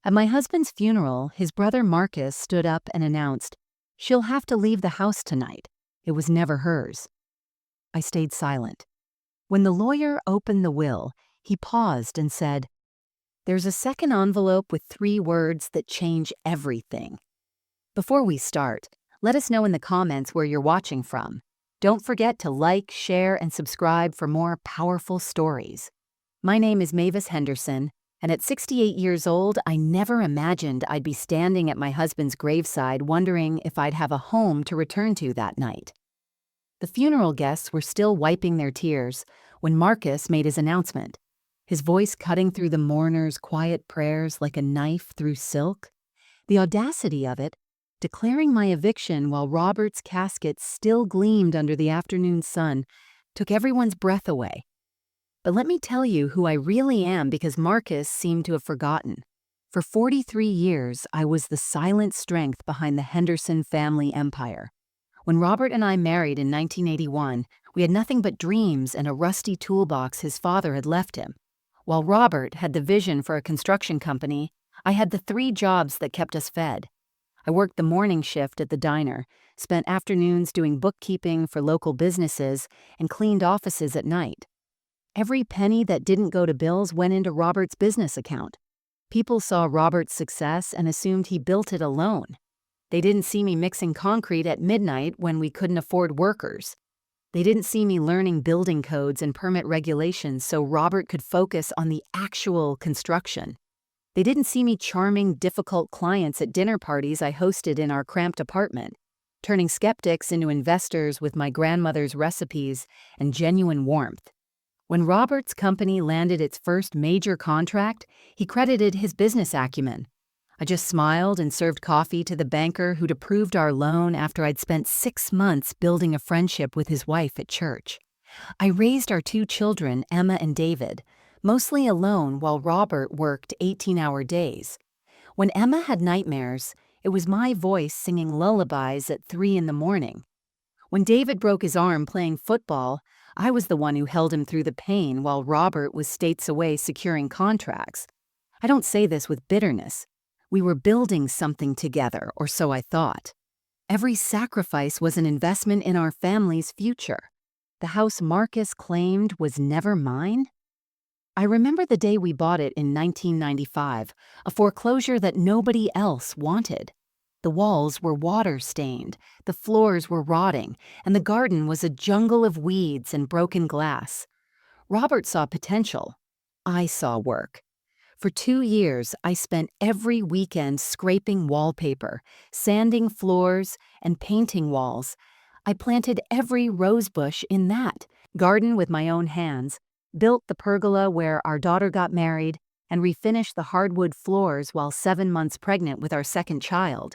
At my husband's funeral, his brother Marcus stood up and announced, "She'll have to leave the house tonight. It was never hers." I stayed silent. When the lawyer opened the will, he paused and said, "There's a second envelope with 3 words that change everything." Before we start, let us know in the comments where you're watching from. Don't forget to like, share, and subscribe for more powerful stories. My name is Mavis Henderson, and at 68 years old, I never imagined I'd be standing at my husband's graveside wondering if I'd have a home to return to that night. The funeral guests were still wiping their tears when Marcus made his announcement, his voice cutting through the mourners' quiet prayers like a knife through silk. The audacity of it, declaring my eviction while Robert's casket still gleamed under the afternoon sun, took everyone's breath away. But let me tell you who I really am, because Marcus seemed to have forgotten. For 43 years, I was the silent strength behind the Henderson family empire. When Robert and I married in 1981, we had nothing but dreams and a rusty toolbox his father had left him. While Robert had the vision for a construction company, I had the 3 jobs that kept us fed. I worked the morning shift at the diner, spent afternoons doing bookkeeping for local businesses, and cleaned offices at night. Every penny that didn't go to bills went into Robert's business account. People saw Robert's success and assumed he built it alone. They didn't see me mixing concrete at midnight when we couldn't afford workers. They didn't see me learning building codes and permit regulations so Robert could focus on the actual construction. They didn't see me charming difficult clients at dinner parties I hosted in our cramped apartment, turning skeptics into investors with my grandmother's recipes and genuine warmth. When Robert's company landed its first major contract, he credited his business acumen. I just smiled and served coffee to the banker who'd approved our loan after I'd spent 6 months building a friendship with his wife at church. I raised our 2 children, Emma and David, mostly alone while Robert worked 18-hour days. When Emma had nightmares, it was my voice singing lullabies at 3 in the morning. When David broke his arm playing football, I was the one who held him through the pain while Robert was states away securing contracts. I don't say this with bitterness. We were building something together, or so I thought. Every sacrifice was an investment in our family's future. The house Marcus claimed was never mine? I remember the day we bought it in 1995, a foreclosure that nobody else wanted. The walls were water-stained, the floors were rotting, and the garden was a jungle of weeds and broken glass. Robert saw potential. I saw work. For 2 years, I spent every weekend scraping wallpaper, sanding floors, and painting walls. I planted every rosebush in that garden with my own hands, built the pergola where our daughter got married, and refinished the hardwood floors while 7 months pregnant with our second child.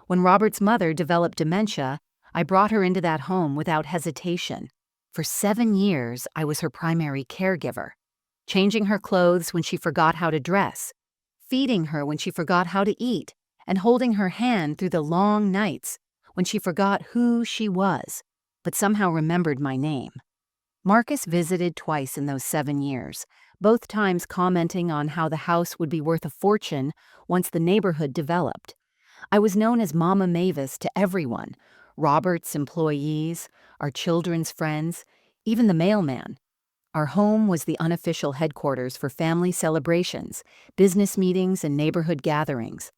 When Robert's mother developed dementia, I brought her into that home without hesitation. For 7 years, I was her primary caregiver, changing her clothes when she forgot how to dress, feeding her when she forgot how to eat, and holding her hand through the long nights when she forgot who she was, but somehow remembered my name. Marcus visited twice in those 7 years, both times commenting on how the house would be worth a fortune once the neighborhood developed. I was known as Mama Mavis to everyone, Robert's employees, our children's friends, even the mailman. Our home was the unofficial headquarters for family celebrations, business meetings, and neighborhood gatherings.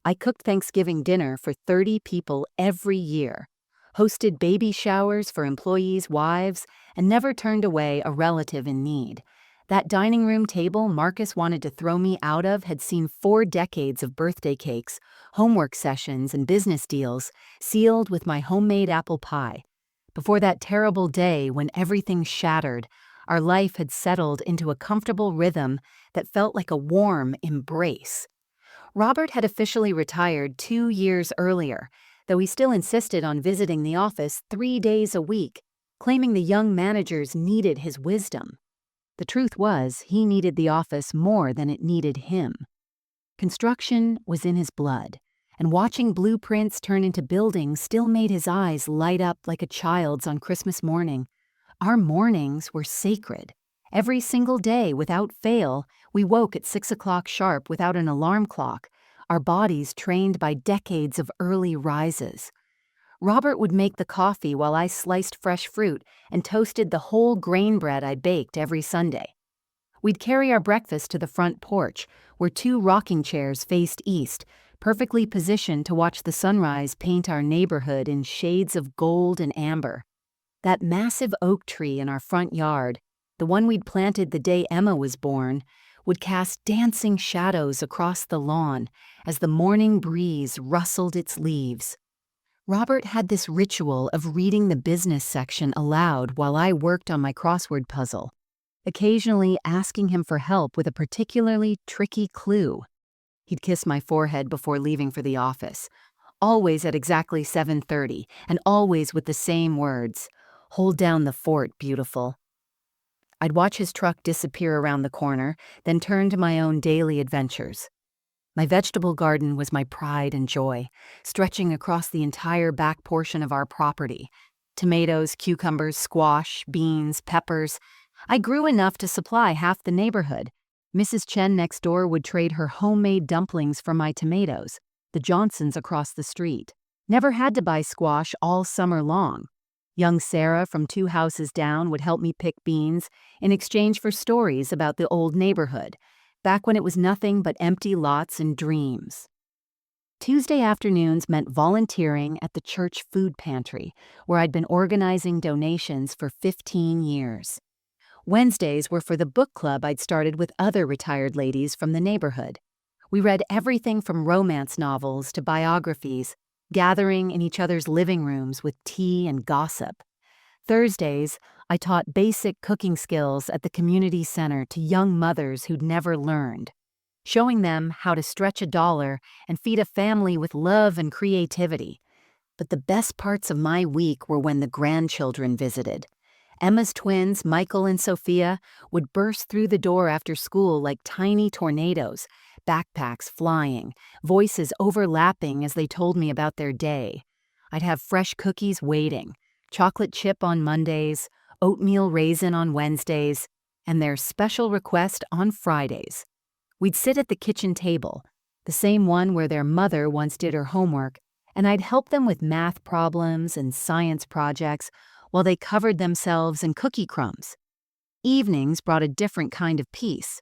I cooked Thanksgiving dinner for 30 people every year, hosted baby showers for employees' wives, and never turned away a relative in need. That dining room table Marcus wanted to throw me out of had seen 4 decades of birthday cakes, homework sessions, and business deals, sealed with my homemade apple pie. Before that terrible day when everything shattered, our life had settled into a comfortable rhythm that felt like a warm embrace. Robert had officially retired 2 years earlier, though he still insisted on visiting the office 3 days a week, claiming the young managers needed his wisdom. The truth was, he needed the office more than it needed him. Construction was in his blood, and watching blueprints turn into buildings still made his eyes light up like a child's on Christmas morning. Our mornings were sacred. Every single day, without fail, we woke at 6 o'clock sharp without an alarm clock, our bodies trained by decades of early rises. Robert would make the coffee while I sliced fresh fruit and toasted the whole grain bread I baked every Sunday. We'd carry our breakfast to the front porch, where two rocking chairs faced east, perfectly positioned to watch the sunrise paint our neighborhood in shades of gold and amber. That massive oak tree in our front yard, the one we'd planted the day Emma was born, would cast dancing shadows across the lawn as the morning breeze rustled its leaves. Robert had this ritual of reading the business section aloud while I worked on my crossword puzzle, occasionally asking him for help with a particularly tricky clue. He'd kiss my forehead before leaving for the office, always at exactly 7:30, and always with the same words, "Hold down the fort, beautiful." I'd watch his truck disappear around the corner, then turn to my own daily adventures. My vegetable garden was my pride and joy, stretching across the entire back portion of our property. Tomatoes, cucumbers, squash, beans, peppers. I grew enough to supply half the neighborhood. Mrs. Chen next door would trade her homemade dumplings for my tomatoes, the Johnsons across the street. Never had to buy squash all summer long. Young Sarah from 2 houses down would help me pick beans in exchange for stories about the old neighborhood, back when it was nothing but empty lots and dreams. Tuesday afternoons meant volunteering at the church food pantry, where I'd been organizing donations for 15 years. Wednesdays were for the book club I'd started with other retired ladies from the neighborhood. We read everything from romance novels to biographies, gathering in each other's living rooms with tea and gossip. Thursdays, I taught basic cooking skills at the community center to young mothers who'd never learned, showing them how to stretch a dollar and feed a family with love and creativity. But the best parts of my week were when the grandchildren visited. Emma's twins, Michael and Sophia, would burst through the door after school like tiny tornadoes, backpacks flying, voices overlapping as they told me about their day. I'd have fresh cookies waiting, chocolate chip on Mondays, oatmeal raisin on Wednesdays, and their special request on Fridays. We'd sit at the kitchen table, the same one where their mother once did her homework, and I'd help them with math problems and science projects while they covered themselves in cookie crumbs. Evenings brought a different kind of peace.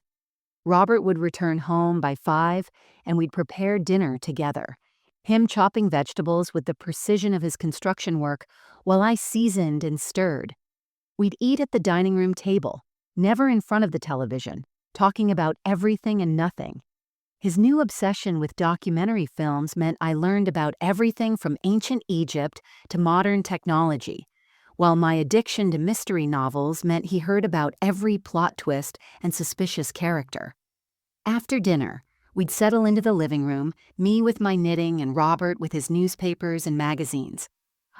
Robert would return home by 5, and we'd prepare dinner together, him chopping vegetables with the precision of his construction work while I seasoned and stirred. We'd eat at the dining room table, never in front of the television, talking about everything and nothing. His new obsession with documentary films meant I learned about everything from ancient Egypt to modern technology, while my addiction to mystery novels meant he heard about every plot twist and suspicious character. After dinner, we'd settle into the living room, me with my knitting and Robert with his newspapers and magazines.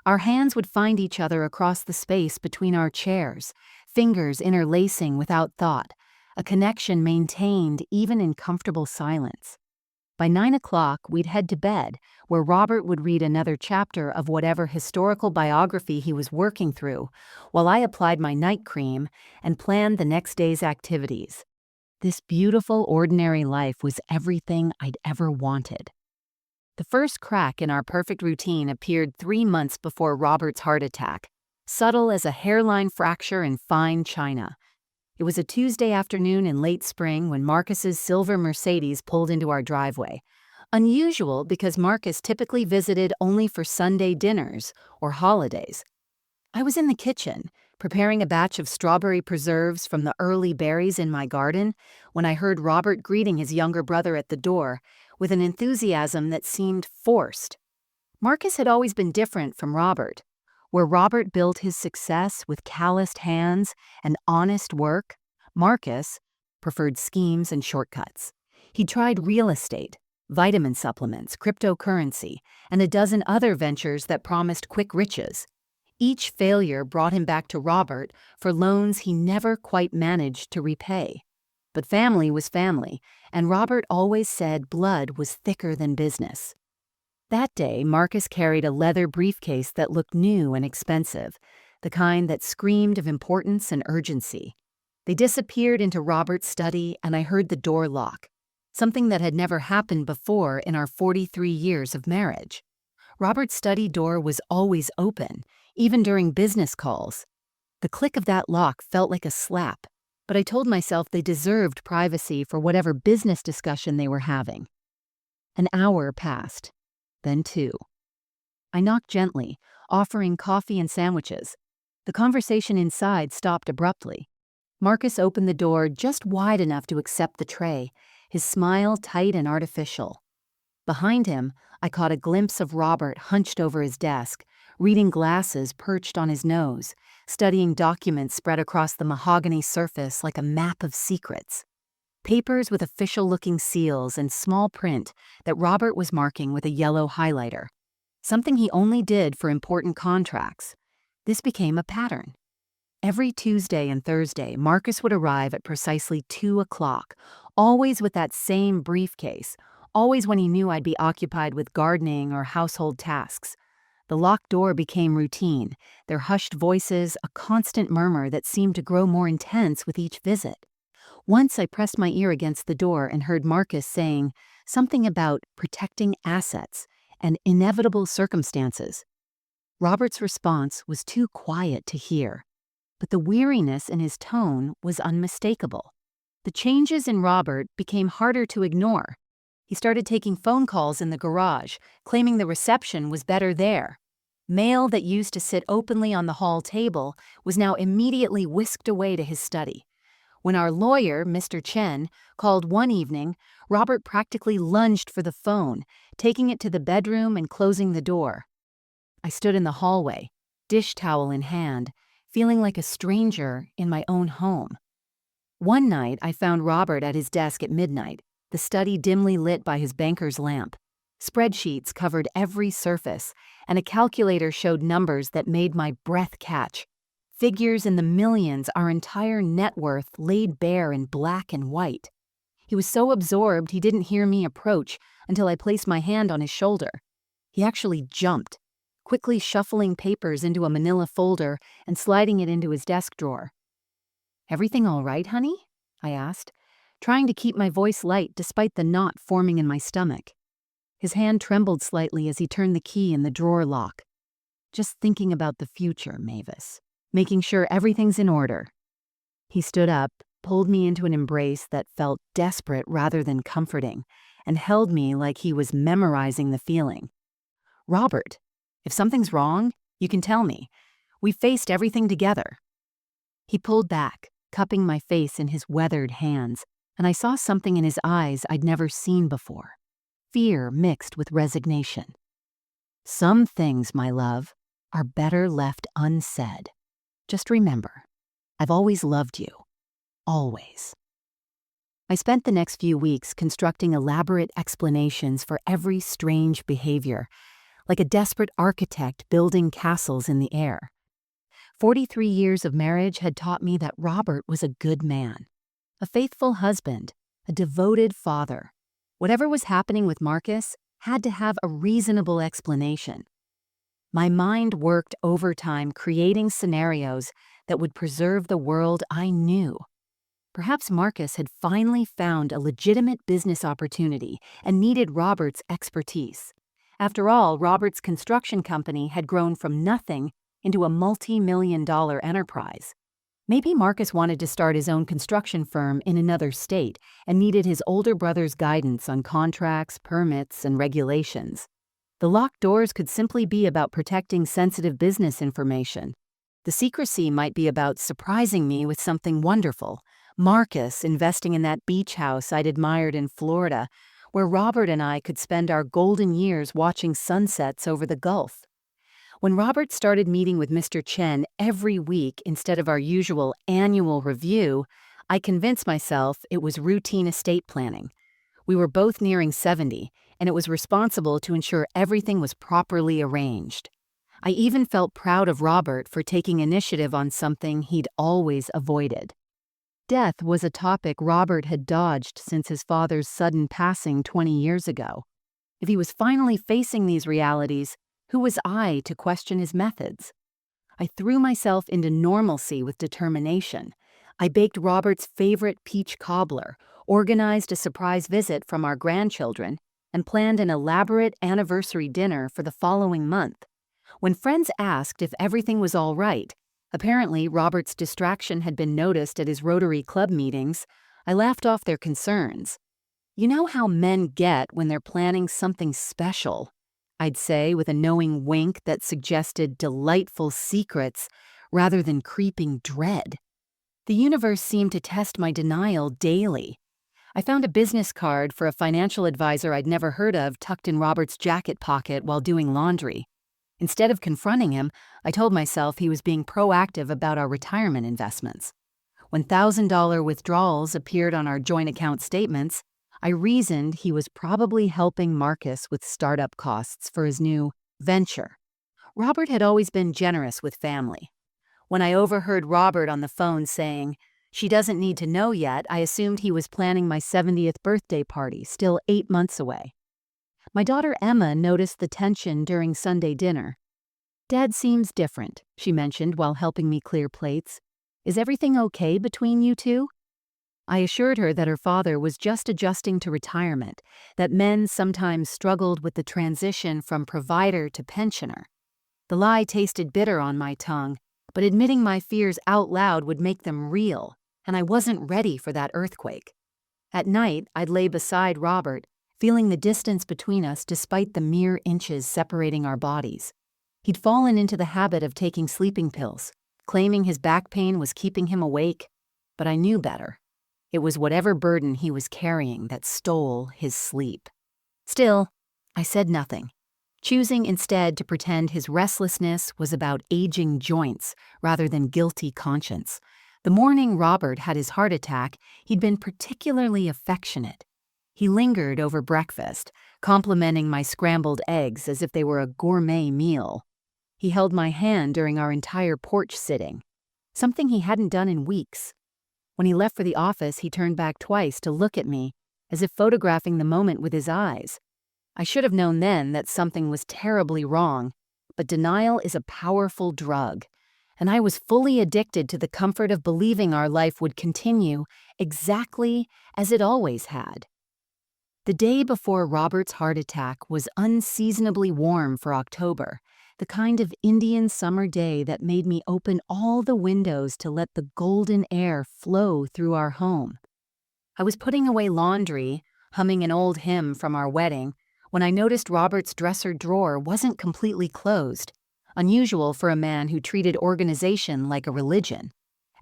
Our hands would find each other across the space between our chairs, fingers interlacing without thought, a connection maintained even in comfortable silence. By 9 o'clock, we'd head to bed, where Robert would read another chapter of whatever historical biography he was working through, while I applied my night cream and planned the next day's activities. This beautiful, ordinary life was everything I'd ever wanted. The first crack in our perfect routine appeared 3 months before Robert's heart attack, subtle as a hairline fracture in fine china. It was a Tuesday afternoon in late spring when Marcus's silver Mercedes pulled into our driveway. Unusual because Marcus typically visited only for Sunday dinners or holidays. I was in the kitchen, preparing a batch of strawberry preserves from the early berries in my garden, when I heard Robert greeting his younger brother at the door with an enthusiasm that seemed forced. Marcus had always been different from Robert. Where Robert built his success with calloused hands and honest work, Marcus preferred schemes and shortcuts. He tried real estate, vitamin supplements, cryptocurrency, and a dozen other ventures that promised quick riches. Each failure brought him back to Robert for loans he never quite managed to repay. But family was family, and Robert always said blood was thicker than business. That day, Marcus carried a leather briefcase that looked new and expensive, the kind that screamed of importance and urgency. They disappeared into Robert's study, and I heard the door lock, something that had never happened before in our 43 years of marriage. Robert's study door was always open, even during business calls. The click of that lock felt like a slap, but I told myself they deserved privacy for whatever business discussion they were having. An hour passed, then 2. I knocked gently, offering coffee and sandwiches. The conversation inside stopped abruptly. Marcus opened the door just wide enough to accept the tray, his smile tight and artificial. Behind him, I caught a glimpse of Robert hunched over his desk, reading glasses perched on his nose, studying documents spread across the mahogany surface like a map of secrets. Papers with official-looking seals and small print that Robert was marking with a yellow highlighter. Something he only did for important contracts. This became a pattern. Every Tuesday and Thursday, Marcus would arrive at precisely 2 o'clock, always with that same briefcase, always when he knew I'd be occupied with gardening or household tasks. The locked door became routine, their hushed voices a constant murmur that seemed to grow more intense with each visit. Once I pressed my ear against the door and heard Marcus saying something about protecting assets and inevitable circumstances. Robert's response was too quiet to hear, but the weariness in his tone was unmistakable. The changes in Robert became harder to ignore. He started taking phone calls in the garage, claiming the reception was better there. Mail that used to sit openly on the hall table was now immediately whisked away to his study. When our lawyer, Mr. Chen, called one evening, Robert practically lunged for the phone, taking it to the bedroom and closing the door. I stood in the hallway, dish towel in hand, feeling like a stranger in my own home. One night, I found Robert at his desk at midnight, the study dimly lit by his banker's lamp. Spreadsheets covered every surface, and a calculator showed numbers that made my breath catch. Figures in the millions, our entire net worth laid bare in black and white. He was so absorbed he didn't hear me approach until I placed my hand on his shoulder. He actually jumped, quickly shuffling papers into a manila folder and sliding it into his desk drawer. "Everything all right, honey?" I asked, trying to keep my voice light despite the knot forming in my stomach. His hand trembled slightly as he turned the key in the drawer lock. "Just thinking about the future, Mavis. Making sure everything's in order." He stood up, pulled me into an embrace that felt desperate rather than comforting, and held me like he was memorizing the feeling. "Robert, if something's wrong, you can tell me. We faced everything together." He pulled back, cupping my face in his weathered hands, and I saw something in his eyes I'd never seen before. Fear mixed with resignation. "Some things, my love, are better left unsaid. Just remember, I've always loved you. Always." I spent the next few weeks constructing elaborate explanations for every strange behavior, like a desperate architect building castles in the air. 43 years of marriage had taught me that Robert was a good man, a faithful husband, a devoted father. Whatever was happening with Marcus had to have a reasonable explanation. My mind worked overtime creating scenarios that would preserve the world I knew. Perhaps Marcus had finally found a legitimate business opportunity and needed Robert's expertise. After all, Robert's construction company had grown from nothing into a multi-million-dollar enterprise. Maybe Marcus wanted to start his own construction firm in another state and needed his older brother's guidance on contracts, permits, and regulations. The locked doors could simply be about protecting sensitive business information. The secrecy might be about surprising me with something wonderful. Marcus investing in that beach house I'd admired in Florida, where Robert and I could spend our golden years watching sunsets over the Gulf. When Robert started meeting with Mr. Chen every week instead of our usual annual review, I convinced myself it was routine estate planning. We were both nearing 70, and it was responsible to ensure everything was properly arranged. I even felt proud of Robert for taking initiative on something he'd always avoided. Death was a topic Robert had dodged since his father's sudden passing 20 years ago. If he was finally facing these realities, who was I to question his methods? I threw myself into normalcy with determination. I baked Robert's favorite peach cobbler, organized a surprise visit from our grandchildren, and planned an elaborate anniversary dinner for the following month. When friends asked if everything was all right, apparently Robert's distraction had been noticed at his Rotary Club meetings, I laughed off their concerns. You know how men get when they're planning something special? I'd say with a knowing wink that suggested delightful secrets rather than creeping dread. The universe seemed to test my denial daily. I found a business card for a financial advisor I'd never heard of tucked in Robert's jacket pocket while doing laundry. Instead of confronting him, I told myself he was being proactive about our retirement investments. When $1,000 withdrawals appeared on our joint account statements, I reasoned he was probably helping Marcus with startup costs for his new venture. Robert had always been generous with family. When I overheard Robert on the phone saying, "She doesn't need to know yet," I assumed he was planning my 70th birthday party, still 8 months away. My daughter Emma noticed the tension during Sunday dinner. "Dad seems different," she mentioned while helping me clear plates. "Is everything okay between you two?" I assured her that her father was just adjusting to retirement, that men sometimes struggled with the transition from provider to pensioner. The lie tasted bitter on my tongue, but admitting my fears out loud would make them real, and I wasn't ready for that earthquake. At night, I'd lay beside Robert, feeling the distance between us despite the mere inches separating our bodies. He'd fallen into the habit of taking sleeping pills, claiming his back pain was keeping him awake, but I knew better. It was whatever burden he was carrying that stole his sleep. Still, I said nothing, choosing instead to pretend his restlessness was about aging joints rather than guilty conscience. The morning Robert had his heart attack, he'd been particularly affectionate. He lingered over breakfast, complimenting my scrambled eggs as if they were a gourmet meal. He held my hand during our entire porch sitting, something he hadn't done in weeks. When he left for the office, he turned back twice to look at me, as if photographing the moment with his eyes. I should have known then that something was terribly wrong, but denial is a powerful drug, and I was fully addicted to the comfort of believing our life would continue exactly as it always had. The day before Robert's heart attack was unseasonably warm for October, the kind of Indian summer day that made me open all the windows to let the golden air flow through our home. I was putting away laundry, humming an old hymn from our wedding, when I noticed Robert's dresser drawer wasn't completely closed, unusual for a man who treated organization like a religion.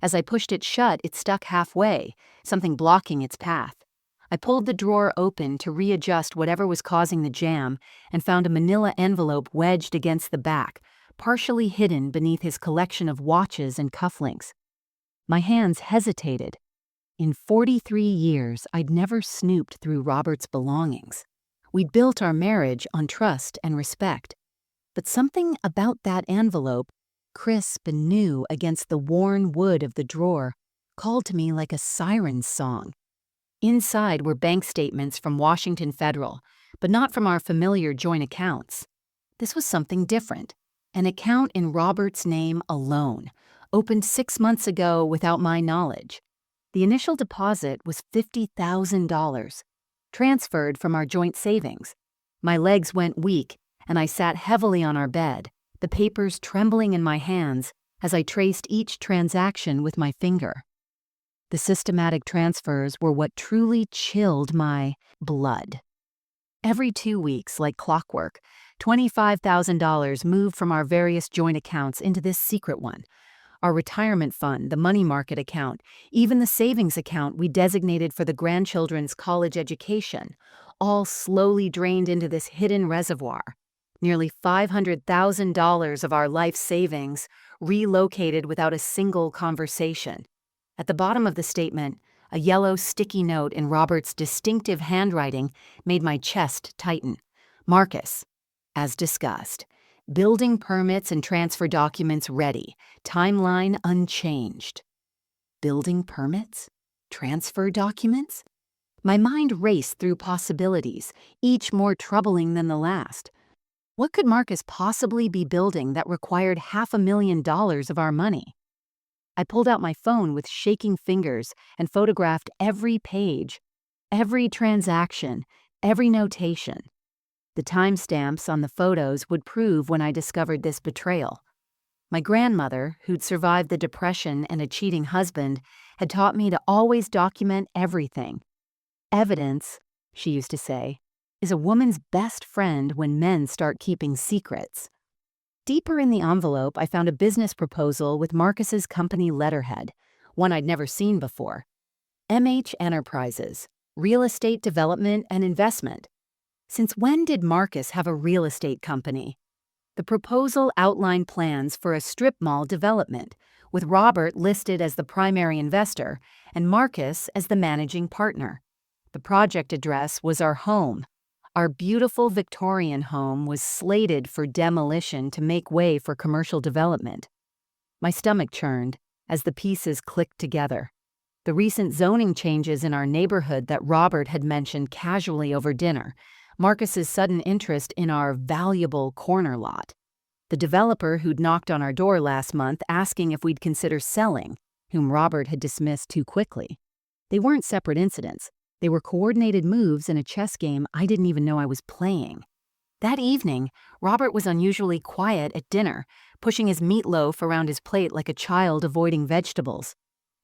As I pushed it shut, it stuck halfway, something blocking its path. I pulled the drawer open to readjust whatever was causing the jam and found a manila envelope wedged against the back, partially hidden beneath his collection of watches and cufflinks. My hands hesitated. In 43 years, I'd never snooped through Robert's belongings. We'd built our marriage on trust and respect. But something about that envelope, crisp and new against the worn wood of the drawer, called to me like a siren's song. Inside were bank statements from Washington Federal, but not from our familiar joint accounts. This was something different, an account in Robert's name alone, opened 6 months ago without my knowledge. The initial deposit was $50,000, transferred from our joint savings. My legs went weak, and I sat heavily on our bed, the papers trembling in my hands as I traced each transaction with my finger. The systematic transfers were what truly chilled my blood. Every 2 weeks, like clockwork, $25,000 moved from our various joint accounts into this secret one. Our retirement fund, the money market account, even the savings account we designated for the grandchildren's college education, all slowly drained into this hidden reservoir. Nearly $500,000 of our life savings relocated without a single conversation. At the bottom of the statement, a yellow sticky note in Robert's distinctive handwriting made my chest tighten. Marcus, as discussed. Building permits and transfer documents ready. Timeline unchanged. Building permits? Transfer documents? My mind raced through possibilities, each more troubling than the last. What could Marcus possibly be building that required $500,000 of our money? I pulled out my phone with shaking fingers and photographed every page, every transaction, every notation. The timestamps on the photos would prove when I discovered this betrayal. My grandmother, who'd survived the Depression and a cheating husband, had taught me to always document everything. Evidence, she used to say, is a woman's best friend when men start keeping secrets. Deeper in the envelope, I found a business proposal with Marcus's company letterhead, one I'd never seen before. MH Enterprises, Real Estate Development and Investment. Since when did Marcus have a real estate company? The proposal outlined plans for a strip mall development, with Robert listed as the primary investor and Marcus as the managing partner. The project address was our home. Our beautiful Victorian home was slated for demolition to make way for commercial development. My stomach churned as the pieces clicked together. The recent zoning changes in our neighborhood that Robert had mentioned casually over dinner, Marcus's sudden interest in our valuable corner lot, the developer who'd knocked on our door last month asking if we'd consider selling, whom Robert had dismissed too quickly. They weren't separate incidents. They were coordinated moves in a chess game I didn't even know I was playing. That evening, Robert was unusually quiet at dinner, pushing his meatloaf around his plate like a child avoiding vegetables.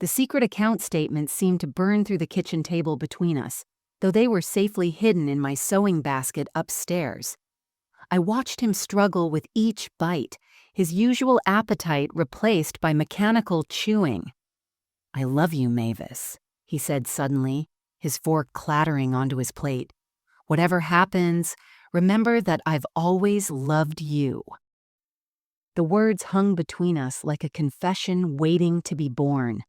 The secret account statements seemed to burn through the kitchen table between us, though they were safely hidden in my sewing basket upstairs. I watched him struggle with each bite, his usual appetite replaced by mechanical chewing. "I love you, Mavis," he said suddenly, his fork clattering onto his plate. "Whatever happens, remember that I've always loved you." The words hung between us like a confession waiting to be born.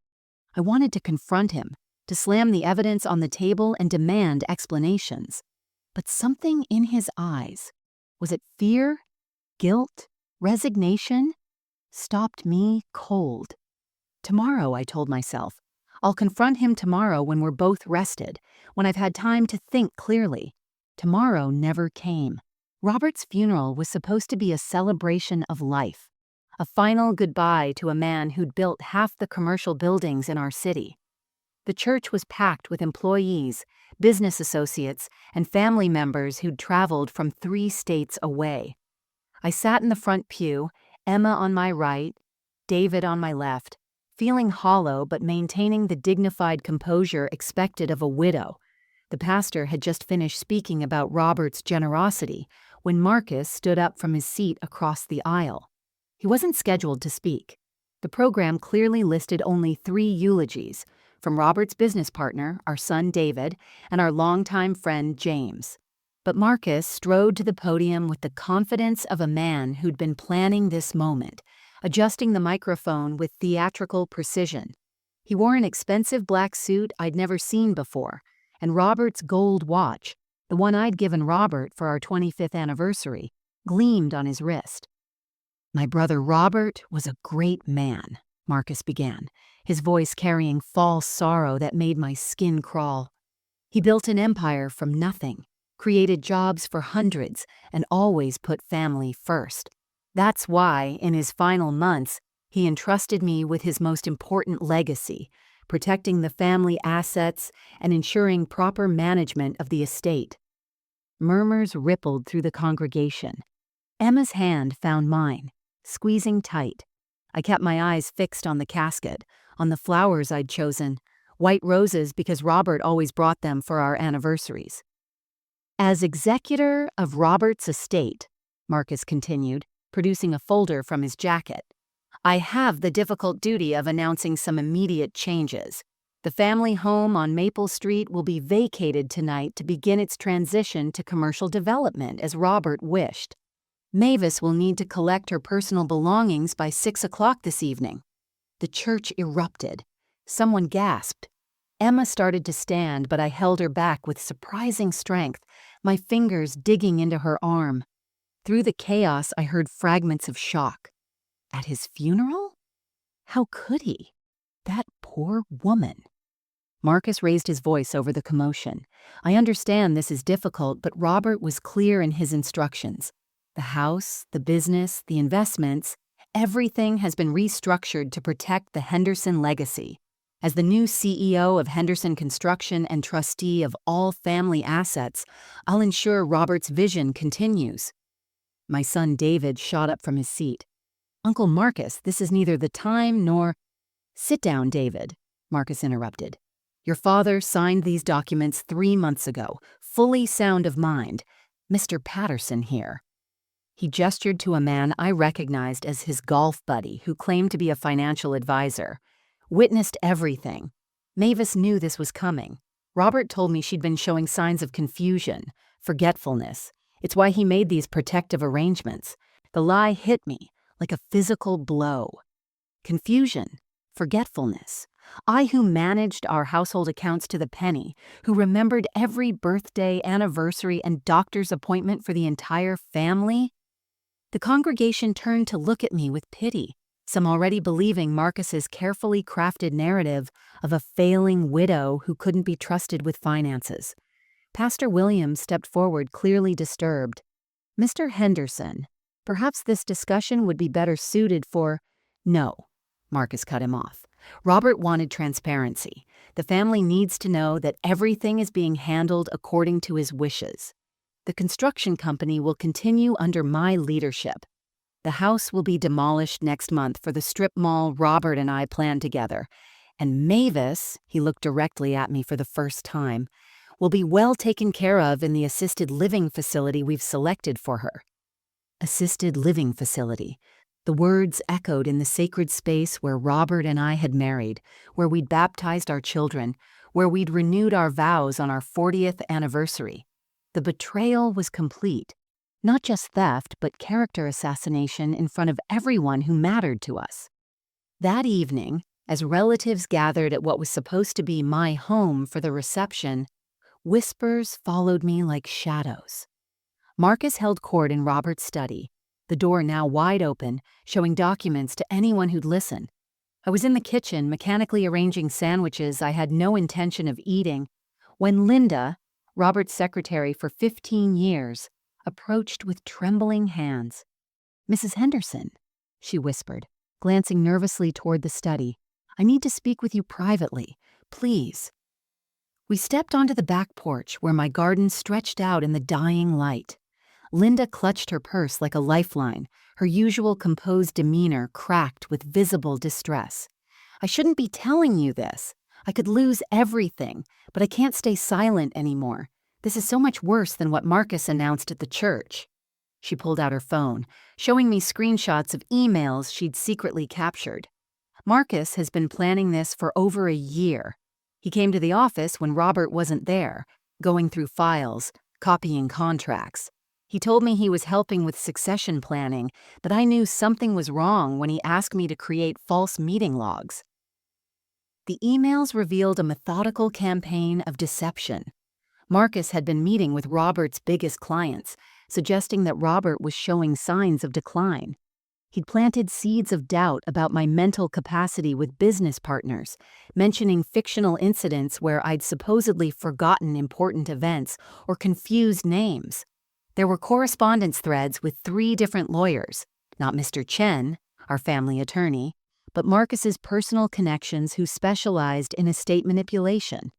I wanted to confront him, to slam the evidence on the table and demand explanations. But something in his eyes, was it fear, guilt, resignation, stopped me cold. Tomorrow, I told myself. I'll confront him tomorrow when we're both rested, when I've had time to think clearly. Tomorrow never came. Robert's funeral was supposed to be a celebration of life, a final goodbye to a man who'd built half the commercial buildings in our city. The church was packed with employees, business associates, and family members who'd traveled from 3 states away. I sat in the front pew, Emma on my right, David on my left, feeling hollow but maintaining the dignified composure expected of a widow. The pastor had just finished speaking about Robert's generosity when Marcus stood up from his seat across the aisle. He wasn't scheduled to speak. The program clearly listed only 3 eulogies, from Robert's business partner, our son David, and our longtime friend James. But Marcus strode to the podium with the confidence of a man who'd been planning this moment, adjusting the microphone with theatrical precision. He wore an expensive black suit I'd never seen before, and Robert's gold watch, the one I'd given Robert for our 25th anniversary, gleamed on his wrist. "My brother Robert was a great man," Marcus began, his voice carrying false sorrow that made my skin crawl. "He built an empire from nothing, created jobs for hundreds, and always put family first. That's why, in his final months, he entrusted me with his most important legacy, protecting the family assets and ensuring proper management of the estate." Murmurs rippled through the congregation. Emma's hand found mine, squeezing tight. I kept my eyes fixed on the casket, on the flowers I'd chosen, white roses because Robert always brought them for our anniversaries. "As executor of Robert's estate," Marcus continued, producing a folder from his jacket, "I have the difficult duty of announcing some immediate changes. The family home on Maple Street will be vacated tonight to begin its transition to commercial development as Robert wished. Mavis will need to collect her personal belongings by 6 o'clock this evening." The church erupted. Someone gasped. Emma started to stand, but I held her back with surprising strength, my fingers digging into her arm. Through the chaos, I heard fragments of shock. At his funeral? How could he? That poor woman. Marcus raised his voice over the commotion. "I understand this is difficult, but Robert was clear in his instructions. The house, the business, the investments, Everything has been restructured to protect the Henderson legacy. As the new CEO of Henderson Construction and trustee of all family assets, I'll ensure Robert's vision continues. My son David shot up from his seat. Uncle Marcus, this is neither the time nor— Sit down, David, Marcus interrupted. Your father signed these documents 3 months ago, fully sound of mind. Mr. Patterson here. He gestured to a man I recognized as his golf buddy who claimed to be a financial advisor. Witnessed everything. Mavis knew this was coming. Robert told me she'd been showing signs of confusion, forgetfulness. It's why he made these protective arrangements. The lie hit me like a physical blow. Confusion, forgetfulness. I who managed our household accounts to the penny, who remembered every birthday, anniversary, and doctor's appointment for the entire family? The congregation turned to look at me with pity, some already believing Marcus's carefully crafted narrative of a failing widow who couldn't be trusted with finances. Pastor Williams stepped forward, clearly disturbed. Mr. Henderson, perhaps this discussion would be better suited for— No, Marcus cut him off. Robert wanted transparency. The family needs to know that everything is being handled according to his wishes. The construction company will continue under my leadership. The house will be demolished next month for the strip mall Robert and I planned together. And Mavis, he looked directly at me for the first time, will be well taken care of in the assisted living facility we've selected for her. Assisted living facility. The words echoed in the sacred space where Robert and I had married, where we'd baptized our children, where we'd renewed our vows on our 40th anniversary. The betrayal was complete. Not just theft, but character assassination in front of everyone who mattered to us. That evening, as relatives gathered at what was supposed to be my home for the reception, whispers followed me like shadows. Marcus held court in Robert's study, the door now wide open, showing documents to anyone who'd listen. I was in the kitchen mechanically arranging sandwiches I had no intention of eating when Linda, Robert's secretary for 15 years, approached with trembling hands. Mrs. Henderson, she whispered, glancing nervously toward the study. I need to speak with you privately, please. We stepped onto the back porch where my garden stretched out in the dying light. Linda clutched her purse like a lifeline, her usual composed demeanor cracked with visible distress. I shouldn't be telling you this. I could lose everything, but I can't stay silent anymore. This is so much worse than what Marcus announced at the church. She pulled out her phone, showing me screenshots of emails she'd secretly captured. Marcus has been planning this for over a year. He came to the office when Robert wasn't there, going through files, copying contracts. He told me he was helping with succession planning, but I knew something was wrong when he asked me to create false meeting logs. The emails revealed a methodical campaign of deception. Marcus had been meeting with Robert's biggest clients, suggesting that Robert was showing signs of decline. He'd planted seeds of doubt about my mental capacity with business partners, mentioning fictional incidents where I'd supposedly forgotten important events or confused names. There were correspondence threads with 3 different lawyers, not Mr. Chen, our family attorney, but Marcus's personal connections who specialized in estate manipulation.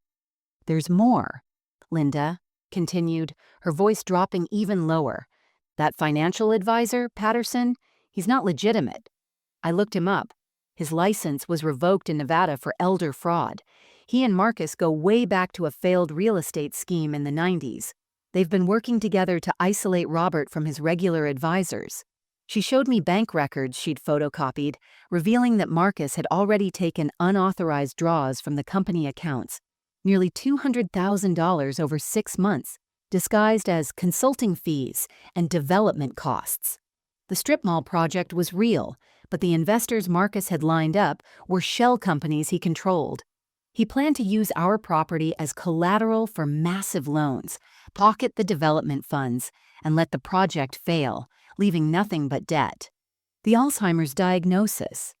There's more, Linda continued, her voice dropping even lower. That financial advisor, Patterson, he's not legitimate. I looked him up. His license was revoked in Nevada for elder fraud. He and Marcus go way back to a failed real estate scheme in the 90s. They've been working together to isolate Robert from his regular advisors. She showed me bank records she'd photocopied, revealing that Marcus had already taken unauthorized draws from the company accounts, nearly $200,000 over 6 months, disguised as consulting fees and development costs. The strip mall project was real, but the investors Marcus had lined up were shell companies he controlled. He planned to use our property as collateral for massive loans, pocket the development funds, and let the project fail, leaving nothing but debt. The Alzheimer's diagnosis.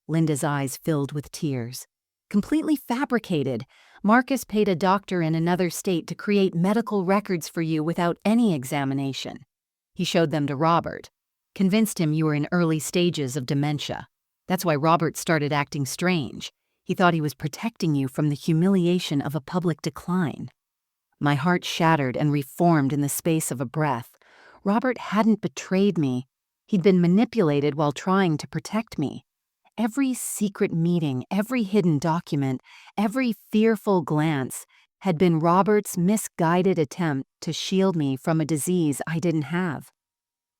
Linda's eyes filled with tears. Completely fabricated. Marcus paid a doctor in another state to create medical records for you without any examination. He showed them to Robert. Convinced him you were in early stages of dementia. That's why Robert started acting strange. He thought he was protecting you from the humiliation of a public decline. My heart shattered and reformed in the space of a breath. Robert hadn't betrayed me. He'd been manipulated while trying to protect me. Every secret meeting, every hidden document, every fearful glance had been Robert's misguided attempt to shield me from a disease I didn't have.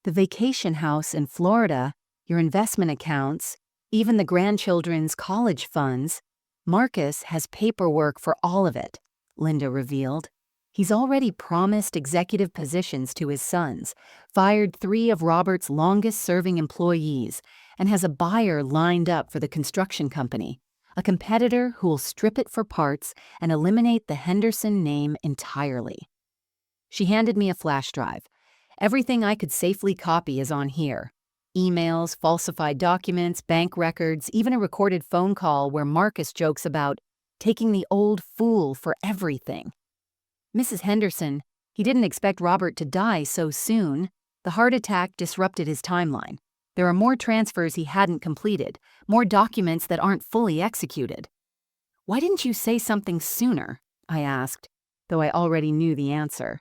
The vacation house in Florida, your investment accounts, even the grandchildren's college funds, Marcus has paperwork for all of it, Linda revealed. He's already promised executive positions to his sons, fired 3 of Robert's longest-serving employees, and has a buyer lined up for the construction company, a competitor who'll strip it for parts and eliminate the Henderson name entirely. She handed me a flash drive. Everything I could safely copy is on here. Emails, falsified documents, bank records, even a recorded phone call where Marcus jokes about taking the old fool for everything. Mrs. Henderson, he didn't expect Robert to die so soon. The heart attack disrupted his timeline. There are more transfers he hadn't completed, more documents that aren't fully executed. Why didn't you say something sooner? I asked, though I already knew the answer.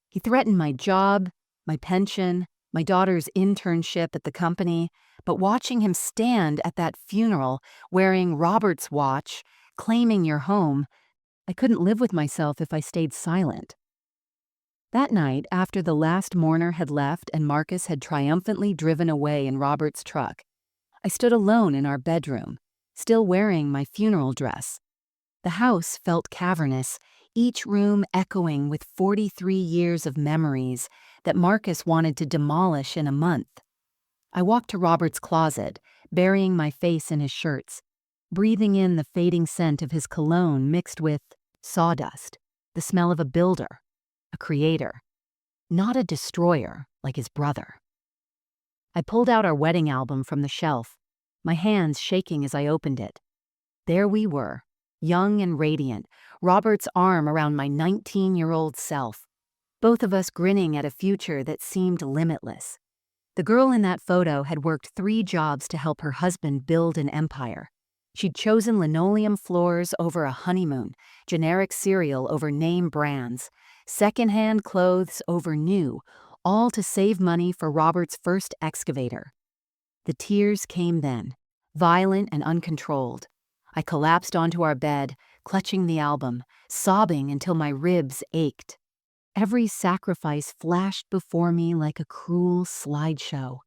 He threatened my job, my pension, my daughter's internship at the company, but watching him stand at that funeral, wearing Robert's watch, claiming your home, I couldn't live with myself if I stayed silent. That night, after the last mourner had left and Marcus had triumphantly driven away in Robert's truck, I stood alone in our bedroom, still wearing my funeral dress. The house felt cavernous, each room echoing with 43 years of memories that Marcus wanted to demolish in a month. I walked to Robert's closet, burying my face in his shirts, breathing in the fading scent of his cologne mixed with sawdust, the smell of a builder, a creator, not a destroyer like his brother. I pulled out our wedding album from the shelf, my hands shaking as I opened it. There we were, young and radiant, Robert's arm around my 19-year-old self, both of us grinning at a future that seemed limitless. The girl in that photo had worked 3 jobs to help her husband build an empire. She'd chosen linoleum floors over a honeymoon, generic cereal over name brands, secondhand clothes over new, all to save money for Robert's first excavator. The tears came then, violent and uncontrolled. I collapsed onto our bed, clutching the album, sobbing until my ribs ached. Every sacrifice flashed before me like a cruel slideshow.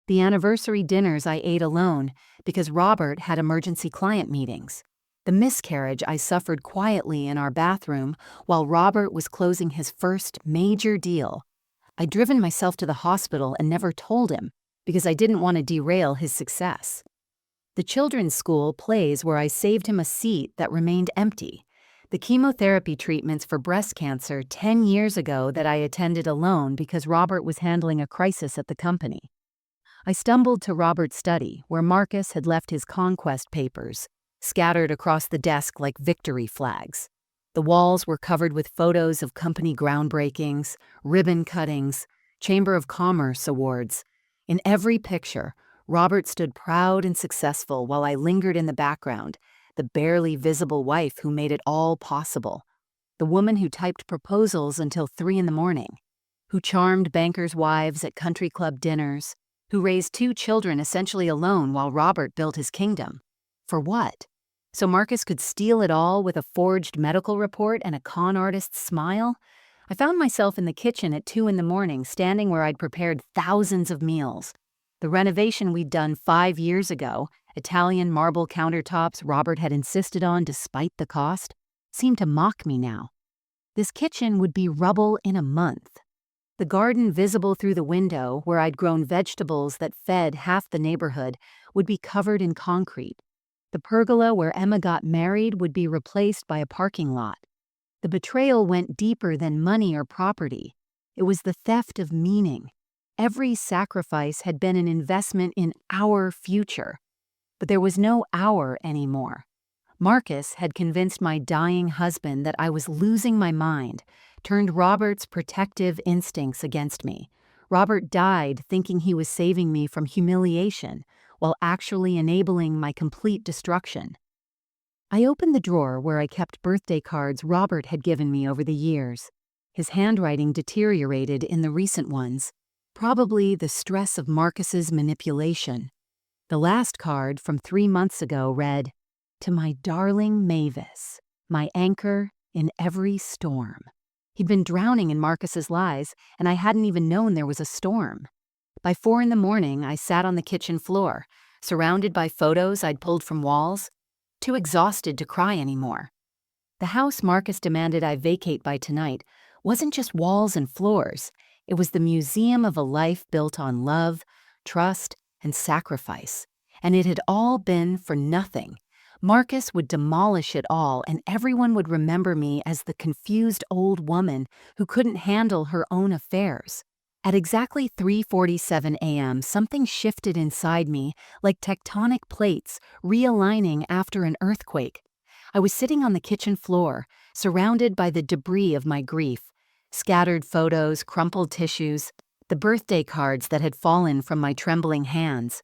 The anniversary dinners I ate alone because Robert had emergency client meetings. The miscarriage I suffered quietly in our bathroom while Robert was closing his first major deal. I'd driven myself to the hospital and never told him because I didn't want to derail his success. The children's school plays where I saved him a seat that remained empty. The chemotherapy treatments for breast cancer 10 years ago that I attended alone because Robert was handling a crisis at the company. I stumbled to Robert's study, where Marcus had left his conquest papers, scattered across the desk like victory flags. The walls were covered with photos of company groundbreakings, ribbon cuttings, Chamber of Commerce awards. In every picture, Robert stood proud and successful while I lingered in the background, the barely visible wife who made it all possible, the woman who typed proposals until 3 a.m, who charmed bankers' wives at country club dinners, who raised 2 children essentially alone while Robert built his kingdom. For what? So Marcus could steal it all with a forged medical report and a con artist's smile? I found myself in the kitchen at 2 a.m, standing where I'd prepared thousands of meals. The renovation we'd done 5 years ago, Italian marble countertops Robert had insisted on despite the cost, seemed to mock me now. This kitchen would be rubble in a month. The garden visible through the window, where I'd grown vegetables that fed half the neighborhood, would be covered in concrete. The pergola where Emma got married would be replaced by a parking lot. The betrayal went deeper than money or property. It was the theft of meaning. Every sacrifice had been an investment in our future. But there was no our anymore. Marcus had convinced my dying husband that I was losing my mind, turned Robert's protective instincts against me. Robert died thinking he was saving me from humiliation while actually enabling my complete destruction. I opened the drawer where I kept birthday cards Robert had given me over the years. His handwriting deteriorated in the recent ones, probably the stress of Marcus's manipulation. The last card from 3 months ago read, "To my darling Mavis, my anchor in every storm." He'd been drowning in Marcus's lies, and I hadn't even known there was a storm. By 4 in the morning, I sat on the kitchen floor, surrounded by photos I'd pulled from walls, too exhausted to cry anymore. The house Marcus demanded I vacate by tonight wasn't just walls and floors. It was the museum of a life built on love, trust, and sacrifice. And it had all been for nothing. Marcus would demolish it all, and everyone would remember me as the confused old woman who couldn't handle her own affairs. At exactly 3:47 a.m., something shifted inside me like tectonic plates realigning after an earthquake. I was sitting on the kitchen floor, surrounded by the debris of my grief, scattered photos, crumpled tissues, the birthday cards that had fallen from my trembling hands.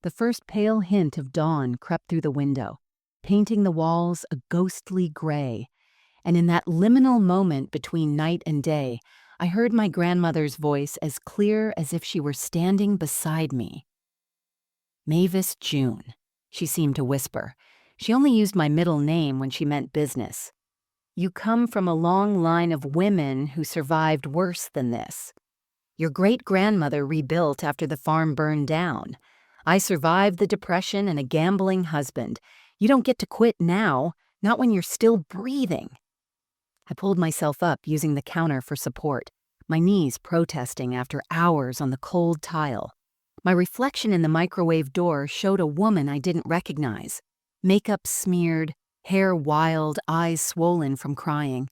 The first pale hint of dawn crept through the window, painting the walls a ghostly gray. And in that liminal moment between night and day, I heard my grandmother's voice as clear as if she were standing beside me. "Mavis June," she seemed to whisper. She only used my middle name when she meant business. "You come from a long line of women who survived worse than this. Your great-grandmother rebuilt after the farm burned down. I survived the Depression and a gambling husband. You don't get to quit now, not when you're still breathing." I pulled myself up using the counter for support, my knees protesting after hours on the cold tile. My reflection in the microwave door showed a woman I didn't recognize. Makeup smeared, hair wild, eyes swollen from crying.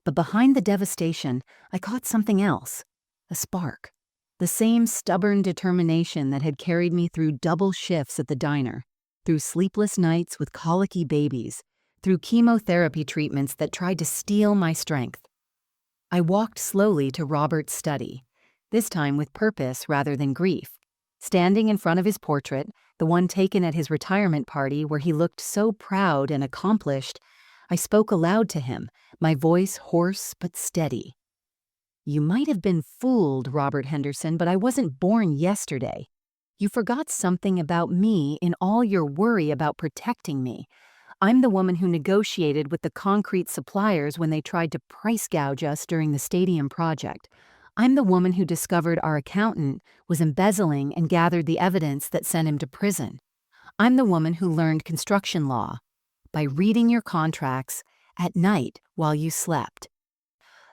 But behind the devastation, I caught something else. A spark. The same stubborn determination that had carried me through double shifts at the diner, through sleepless nights with colicky babies, through chemotherapy treatments that tried to steal my strength. I walked slowly to Robert's study, this time with purpose rather than grief. Standing in front of his portrait, the one taken at his retirement party where he looked so proud and accomplished, I spoke aloud to him, my voice hoarse but steady. "You might have been fooled, Robert Henderson, but I wasn't born yesterday. You forgot something about me in all your worry about protecting me. I'm the woman who negotiated with the concrete suppliers when they tried to price gouge us during the stadium project. I'm the woman who discovered our accountant was embezzling and gathered the evidence that sent him to prison. I'm the woman who learned construction law by reading your contracts at night while you slept."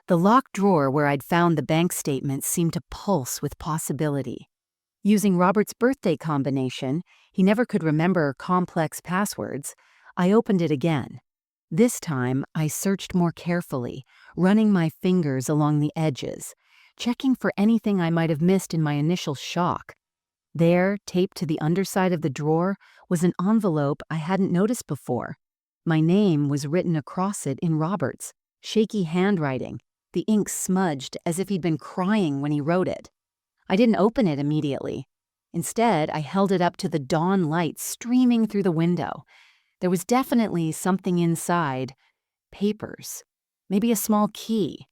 The locked drawer where I'd found the bank statements seemed to pulse with possibility. Using Robert's birthday combination, he never could remember complex passwords, I opened it again. This time, I searched more carefully, running my fingers along the edges, checking for anything I might have missed in my initial shock. There, taped to the underside of the drawer, was an envelope I hadn't noticed before. My name was written across it in Robert's, shaky handwriting, the ink smudged as if he'd been crying when he wrote it. I didn't open it immediately. Instead, I held it up to the dawn light streaming through the window. There was definitely something inside. Papers. Maybe a small key.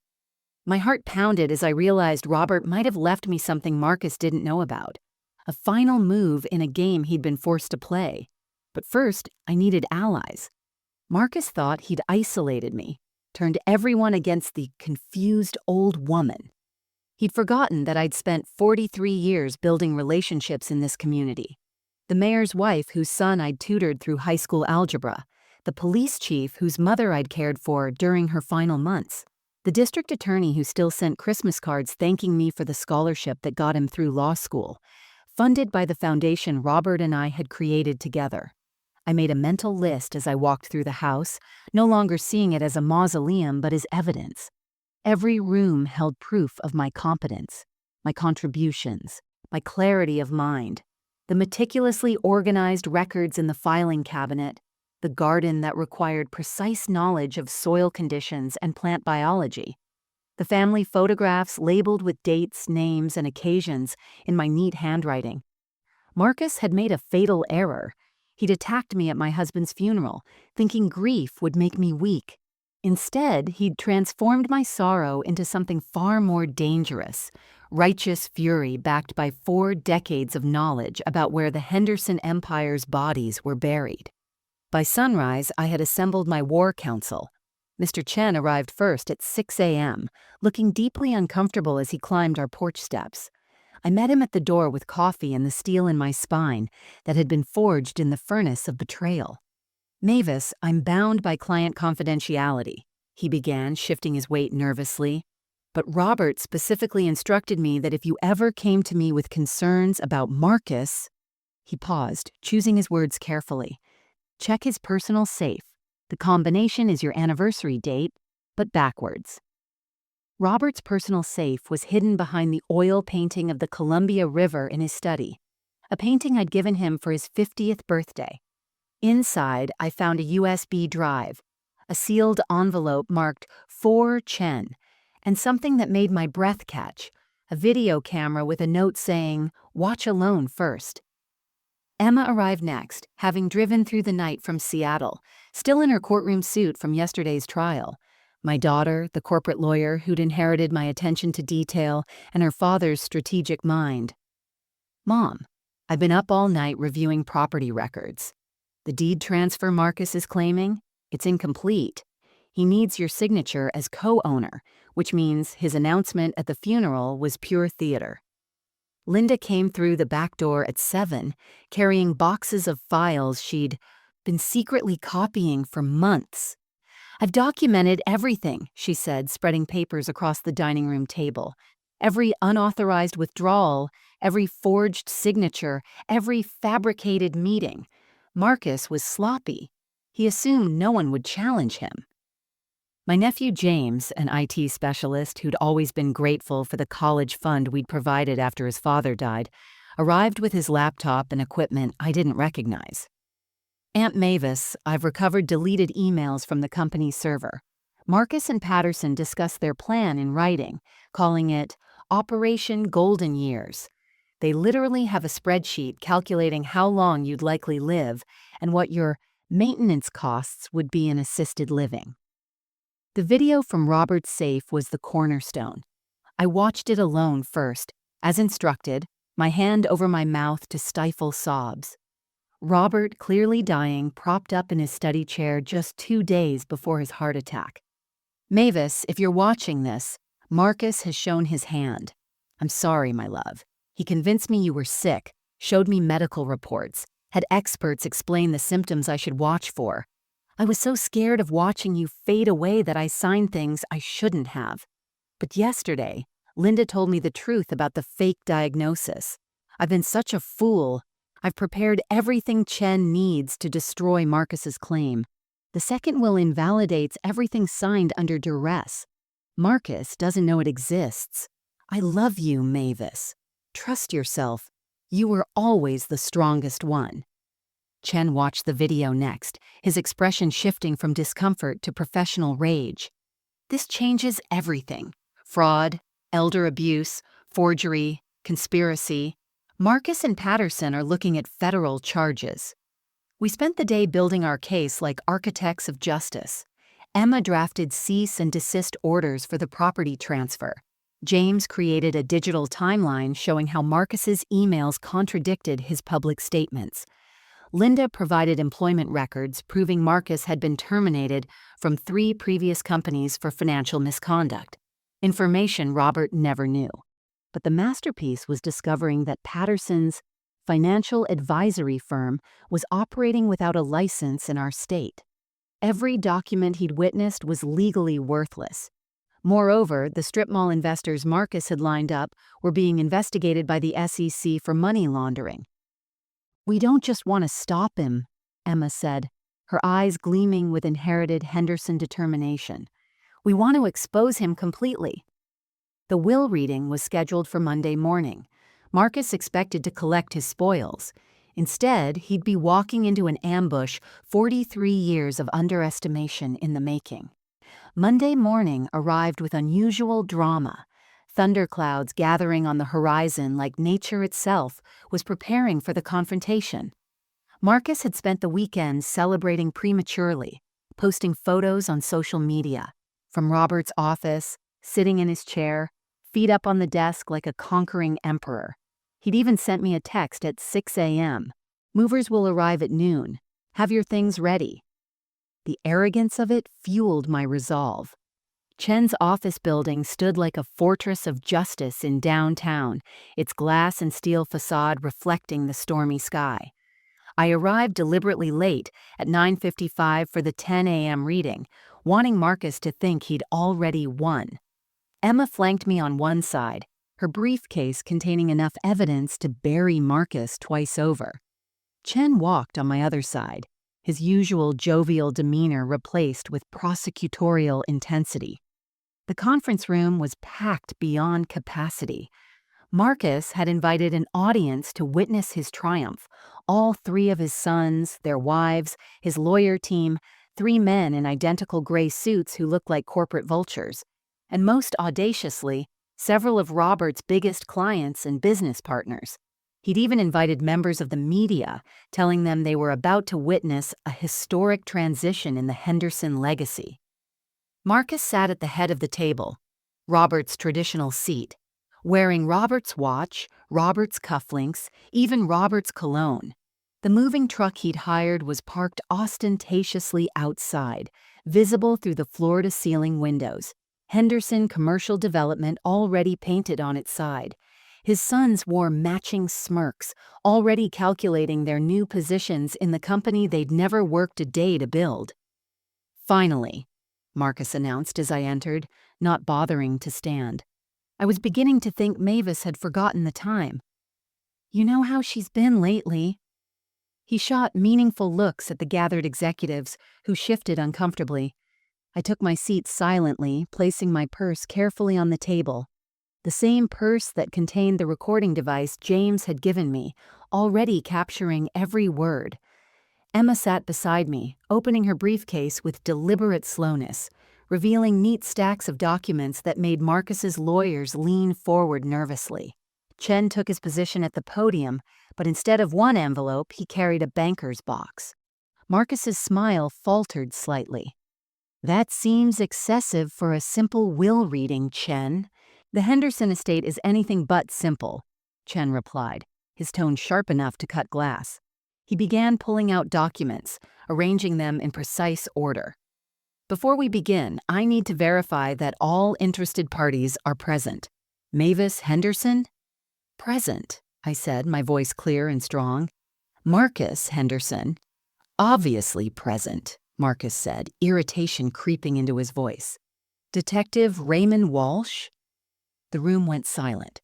My heart pounded as I realized Robert might have left me something Marcus didn't know about. A final move in a game he'd been forced to play. But first, I needed allies. Marcus thought he'd isolated me, turned everyone against the confused old woman. He'd forgotten that I'd spent 43 years building relationships in this community. The mayor's wife whose son I'd tutored through high school algebra, the police chief whose mother I'd cared for during her final months, the district attorney who still sent Christmas cards thanking me for the scholarship that got him through law school, funded by the foundation Robert and I had created together. I made a mental list as I walked through the house, no longer seeing it as a mausoleum but as evidence. Every room held proof of my competence, my contributions, my clarity of mind. The meticulously organized records in the filing cabinet, the garden that required precise knowledge of soil conditions and plant biology. The family photographs labeled with dates, names, and occasions in my neat handwriting. Marcus had made a fatal error. He'd attacked me at my husband's funeral, thinking grief would make me weak. Instead, he'd transformed my sorrow into something far more dangerous, righteous fury backed by 4 decades of knowledge about where the Henderson Empire's bodies were buried. By sunrise, I had assembled my war council. Mr. Chen arrived first at 6 a.m., looking deeply uncomfortable as he climbed our porch steps. I met him at the door with coffee and the steel in my spine that had been forged in the furnace of betrayal. "Mavis, I'm bound by client confidentiality," he began, shifting his weight nervously. "But Robert specifically instructed me that if you ever came to me with concerns about Marcus—" He paused, choosing his words carefully. "Check his personal safe. The combination is your anniversary date, but backwards." Robert's personal safe was hidden behind the oil painting of the Columbia River in his study, a painting I'd given him for his 50th birthday. Inside, I found a USB drive, a sealed envelope marked "For Chen," and something that made my breath catch, a video camera with a note saying, "Watch alone first." Emma arrived next, having driven through the night from Seattle, still in her courtroom suit from yesterday's trial. My daughter, the corporate lawyer who'd inherited my attention to detail and her father's strategic mind. "Mom, I've been up all night reviewing property records. The deed transfer Marcus is claiming, it's incomplete. He needs your signature as co-owner, which means his announcement at the funeral was pure theater." Linda came through the back door at 7, carrying boxes of files she'd been secretly copying for months. "I've documented everything," she said, spreading papers across the dining room table. "Every unauthorized withdrawal, every forged signature, every fabricated meeting. Marcus was sloppy. He assumed no one would challenge him." My nephew James, an IT specialist who'd always been grateful for the college fund we'd provided after his father died, arrived with his laptop and equipment I didn't recognize. "Aunt Mavis, I've recovered deleted emails from the company's server. Marcus and Patterson discussed their plan in writing, calling it Operation Golden Years. They literally have a spreadsheet calculating how long you'd likely live and what your maintenance costs would be in assisted living." The video from Robert's safe was the cornerstone. I watched it alone first, as instructed, my hand over my mouth to stifle sobs. Robert, clearly dying, propped up in his study chair just 2 days before his heart attack. "Mavis, if you're watching this, Marcus has shown his hand. I'm sorry, my love. He convinced me you were sick, showed me medical reports, had experts explain the symptoms I should watch for. I was so scared of watching you fade away that I signed things I shouldn't have. But yesterday, Linda told me the truth about the fake diagnosis. I've been such a fool. I've prepared everything Chen needs to destroy Marcus's claim. The second will invalidates everything signed under duress. Marcus doesn't know it exists. I love you, Mavis. Trust yourself. You were always the strongest one." Chen watched the video next, his expression shifting from discomfort to professional rage. "This changes everything. Fraud, elder abuse, forgery, conspiracy. Marcus and Patterson are looking at federal charges. We spent the day building our case like architects of justice. Emma drafted cease and desist orders for the property transfer. James created a digital timeline showing how Marcus's emails contradicted his public statements. Linda provided employment records proving Marcus had been terminated from 3 previous companies for financial misconduct, information Robert never knew. But the masterpiece was discovering that Patterson's financial advisory firm was operating without a license in our state. Every document he'd witnessed was legally worthless. Moreover, the strip mall investors Marcus had lined up were being investigated by the SEC for money laundering. "We don't just want to stop him," Emma said, her eyes gleaming with inherited Henderson determination. "We want to expose him completely." The will reading was scheduled for Monday morning. Marcus expected to collect his spoils. Instead, he'd be walking into an ambush 43 years of underestimation in the making. Monday morning arrived with unusual drama. Thunderclouds gathering on the horizon like nature itself was preparing for the confrontation. Marcus had spent the weekend celebrating prematurely, posting photos on social media. From Robert's office, sitting in his chair, feet up on the desk like a conquering emperor. He'd even sent me a text at 6 a.m. Movers will arrive at noon. Have your things ready. The arrogance of it fueled my resolve. Chen's office building stood like a fortress of justice in downtown, its glass and steel facade reflecting the stormy sky. I arrived deliberately late at 9:55 for the 10 a.m. reading, wanting Marcus to think he'd already won. Emma flanked me on one side, her briefcase containing enough evidence to bury Marcus twice over. Chen walked on my other side, his usual jovial demeanor replaced with prosecutorial intensity. The conference room was packed beyond capacity. Marcus had invited an audience to witness his triumph. All three of his sons, their wives, his lawyer team, 3 men in identical gray suits who looked like corporate vultures. And most audaciously, several of Robert's biggest clients and business partners. He'd even invited members of the media, telling them they were about to witness a historic transition in the Henderson legacy. Marcus sat at the head of the table, Robert's traditional seat, wearing Robert's watch, Robert's cufflinks, even Robert's cologne. The moving truck he'd hired was parked ostentatiously outside, visible through the floor-to-ceiling windows. Henderson Commercial Development already painted on its side. His sons wore matching smirks, already calculating their new positions in the company they'd never worked a day to build. Finally, Marcus announced as I entered, not bothering to stand. I was beginning to think Mavis had forgotten the time. You know how she's been lately. He shot meaningful looks at the gathered executives, who shifted uncomfortably. I took my seat silently, placing my purse carefully on the table. The same purse that contained the recording device James had given me, already capturing every word. Emma sat beside me, opening her briefcase with deliberate slowness, revealing neat stacks of documents that made Marcus's lawyers lean forward nervously. Chen took his position at the podium, but instead of one envelope, he carried a banker's box. Marcus's smile faltered slightly. That seems excessive for a simple will reading, Chen. The Henderson estate is anything but simple, Chen replied, his tone sharp enough to cut glass. He began pulling out documents, arranging them in precise order. Before we begin, I need to verify that all interested parties are present. Mavis Henderson? Present, I said, my voice clear and strong. Marcus Henderson? Obviously present, Marcus said, irritation creeping into his voice. Detective Raymond Walsh? The room went silent.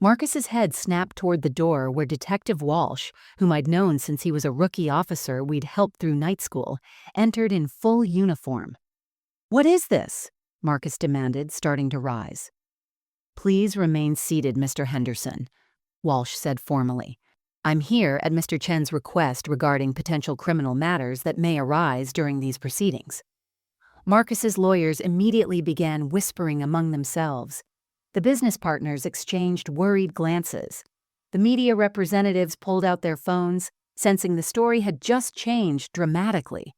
Marcus's head snapped toward the door where Detective Walsh, whom I'd known since he was a rookie officer we'd helped through night school, entered in full uniform. What is this? Marcus demanded, starting to rise. Please remain seated, Mr. Henderson, Walsh said formally. I'm here at Mr. Chen's request regarding potential criminal matters that may arise during these proceedings. Marcus's lawyers immediately began whispering among themselves. The business partners exchanged worried glances. The media representatives pulled out their phones, sensing the story had just changed dramatically.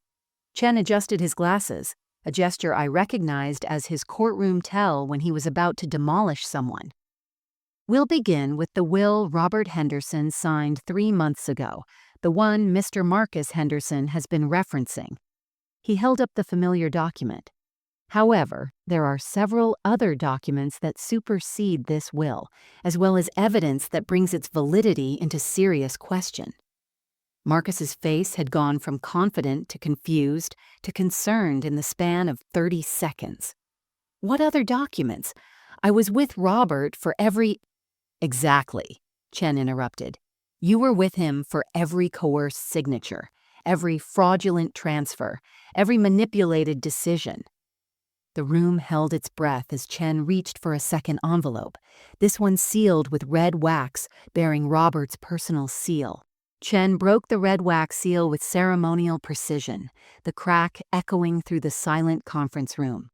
Chen adjusted his glasses, a gesture I recognized as his courtroom tell when he was about to demolish someone. We'll begin with the will Robert Henderson signed 3 months ago, the one Mr. Marcus Henderson has been referencing. He held up the familiar document. However, there are several other documents that supersede this will, as well as evidence that brings its validity into serious question. Marcus's face had gone from confident to confused to concerned in the span of 30 seconds. What other documents? I was with Robert for every— Exactly, Chen interrupted. You were with him for every coerced signature, every fraudulent transfer, every manipulated decision. The room held its breath as Chen reached for a second envelope, this one sealed with red wax bearing Robert's personal seal. Chen broke the red wax seal with ceremonial precision, the crack echoing through the silent conference room.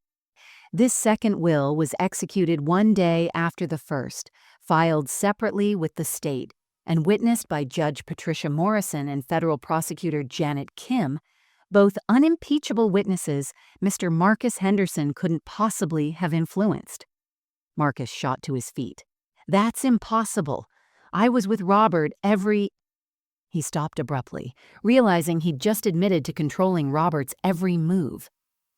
This second will was executed one day after the first, filed separately with the state, and witnessed by Judge Patricia Morrison and federal prosecutor Janet Kim, both unimpeachable witnesses Mr. Marcus Henderson couldn't possibly have influenced. Marcus shot to his feet. "That's impossible. I was with Robert every—" He stopped abruptly, realizing he'd just admitted to controlling Robert's every move.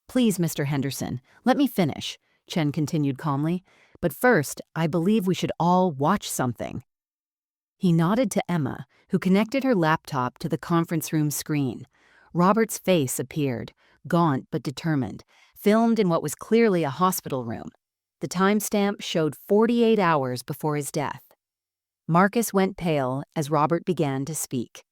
"Please, Mr. Henderson, let me finish," Chen continued calmly. "But first, I believe we should all watch something." He nodded to Emma, who connected her laptop to the conference room screen. Robert's face appeared, gaunt but determined, filmed in what was clearly a hospital room. The timestamp showed 48 hours before his death. Marcus went pale as Robert began to speak.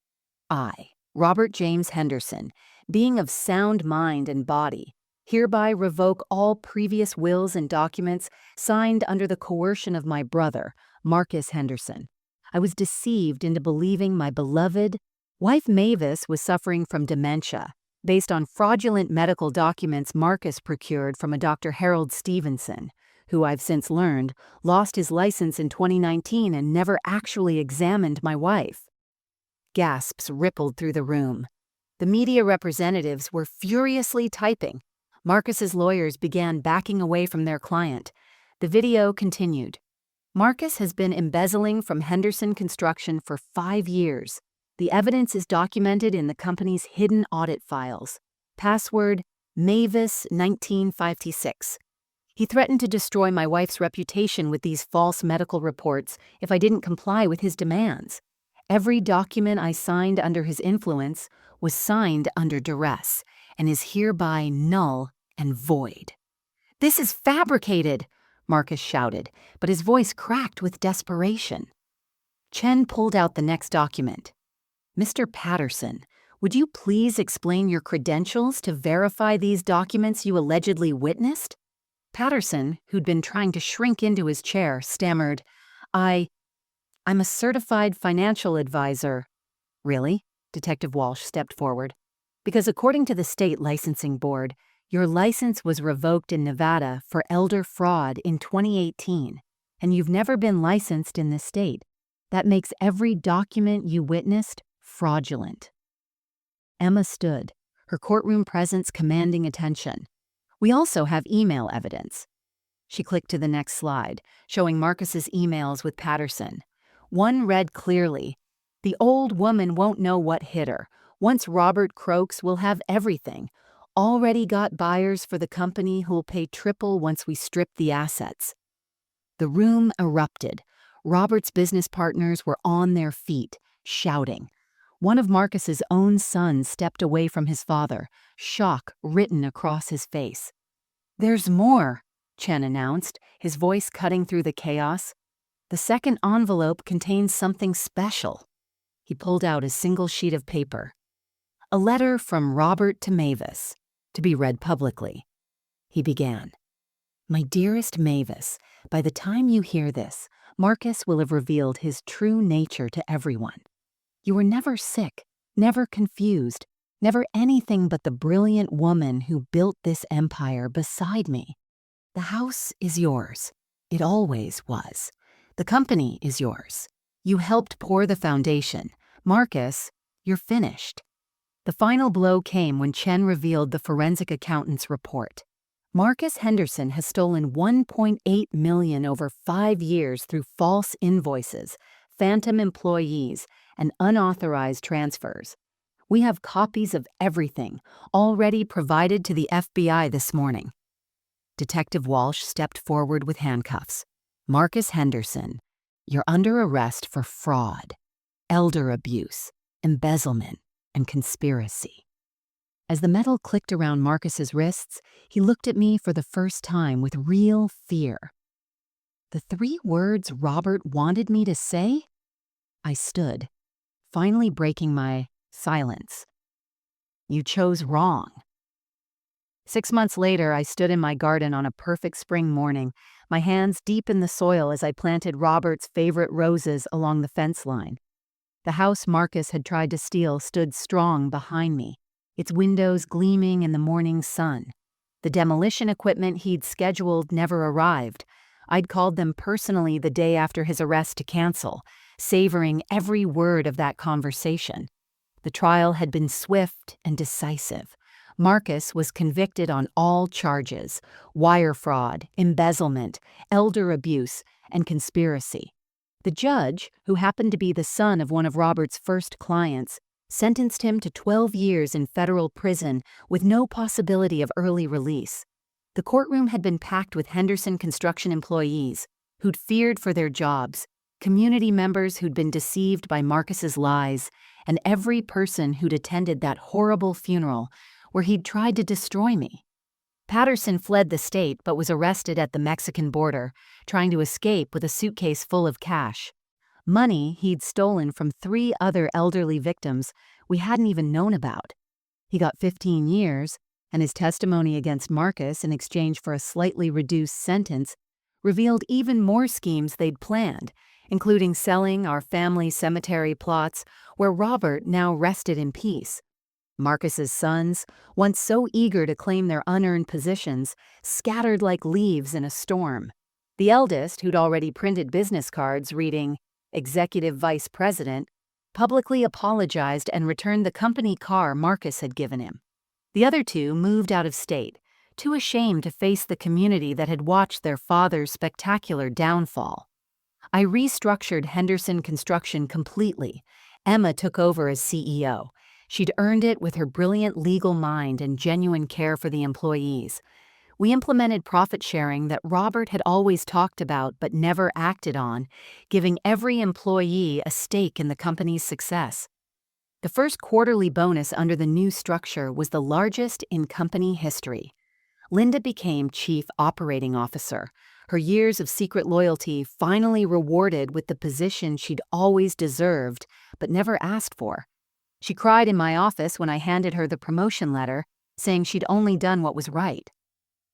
"I, Robert James Henderson, being of sound mind and body, hereby revoke all previous wills and documents signed under the coercion of my brother, Marcus Henderson. I was deceived into believing my beloved wife Mavis was suffering from dementia, based on fraudulent medical documents Marcus procured from a Dr. Harold Stevenson, who I've since learned lost his license in 2019 and never actually examined my wife." Gasps rippled through the room. The media representatives were furiously typing. Marcus's lawyers began backing away from their client. The video continued. "Marcus has been embezzling from Henderson Construction for 5 years. The evidence is documented in the company's hidden audit files. Password Mavis 1956. He threatened to destroy my wife's reputation with these false medical reports if I didn't comply with his demands. Every document I signed under his influence was signed under duress and is hereby null and void." "This is fabricated," Marcus shouted, but his voice cracked with desperation. Chen pulled out the next document. "Mr. Patterson, would you please explain your credentials to verify these documents you allegedly witnessed?" Patterson, who'd been trying to shrink into his chair, stammered, I'm a certified financial advisor." "Really?" Detective Walsh stepped forward. "Because according to the state licensing board, your license was revoked in Nevada for elder fraud in 2018, and you've never been licensed in this state. That makes every document you witnessed fraudulent." Emma stood, her courtroom presence commanding attention. "We also have email evidence." She clicked to the next slide, showing Marcus's emails with Patterson. One read clearly, "The old woman won't know what hit her. Once Robert croaks, we'll have everything. Already got buyers for the company who'll pay triple once we strip the assets." The room erupted. Robert's business partners were on their feet, shouting. One of Marcus's own sons stepped away from his father, shock written across his face. "There's more," Chen announced, his voice cutting through the chaos. "The second envelope contains something special." He pulled out a single sheet of paper. "A letter from Robert to Mavis, to be read publicly." He began. "My dearest Mavis, by the time you hear this, Marcus will have revealed his true nature to everyone. You were never sick, never confused, never anything but the brilliant woman who built this empire beside me. The house is yours. It always was. The company is yours. You helped pour the foundation. Marcus, you're finished." The final blow came when Chen revealed the forensic accountant's report. Marcus Henderson has stolen $1.8 million over 5 years through false invoices, phantom employees, and unauthorized transfers. We have copies of everything, already provided to the FBI this morning. Detective Walsh stepped forward with handcuffs. "Marcus Henderson, you're under arrest for fraud, elder abuse, embezzlement, and conspiracy." As the metal clicked around Marcus's wrists, he looked at me for the first time with real fear. The 3 words Robert wanted me to say? I stood, finally breaking my silence. "You chose wrong." 6 months later, I stood in my garden on a perfect spring morning, my hands deep in the soil as I planted Robert's favorite roses along the fence line. The house Marcus had tried to steal stood strong behind me, its windows gleaming in the morning sun. The demolition equipment he'd scheduled never arrived. I'd called them personally the day after his arrest to cancel, savoring every word of that conversation. The trial had been swift and decisive. Marcus was convicted on all charges: wire fraud, embezzlement, elder abuse, and conspiracy. The judge, who happened to be the son of one of Robert's first clients, sentenced him to 12 years in federal prison with no possibility of early release. The courtroom had been packed with Henderson Construction employees who'd feared for their jobs, community members who'd been deceived by Marcus's lies, and every person who'd attended that horrible funeral where he'd tried to destroy me. Patterson fled the state but was arrested at the Mexican border, trying to escape with a suitcase full of cash. Money he'd stolen from 3 other elderly victims we hadn't even known about. He got 15 years, and his testimony against Marcus in exchange for a slightly reduced sentence revealed even more schemes they'd planned, including selling our family cemetery plots where Robert now rested in peace. Marcus's sons, once so eager to claim their unearned positions, scattered like leaves in a storm. The eldest, who'd already printed business cards reading Executive Vice President, publicly apologized and returned the company car Marcus had given him. The other 2 moved out of state, too ashamed to face the community that had watched their father's spectacular downfall. I restructured Henderson Construction completely. Emma took over as CEO. She'd earned it with her brilliant legal mind and genuine care for the employees. We implemented profit sharing that Robert had always talked about but never acted on, giving every employee a stake in the company's success. The first quarterly bonus under the new structure was the largest in company history. Linda became Chief Operating Officer, her years of secret loyalty finally rewarded with the position she'd always deserved but never asked for. She cried in my office when I handed her the promotion letter, saying she'd only done what was right.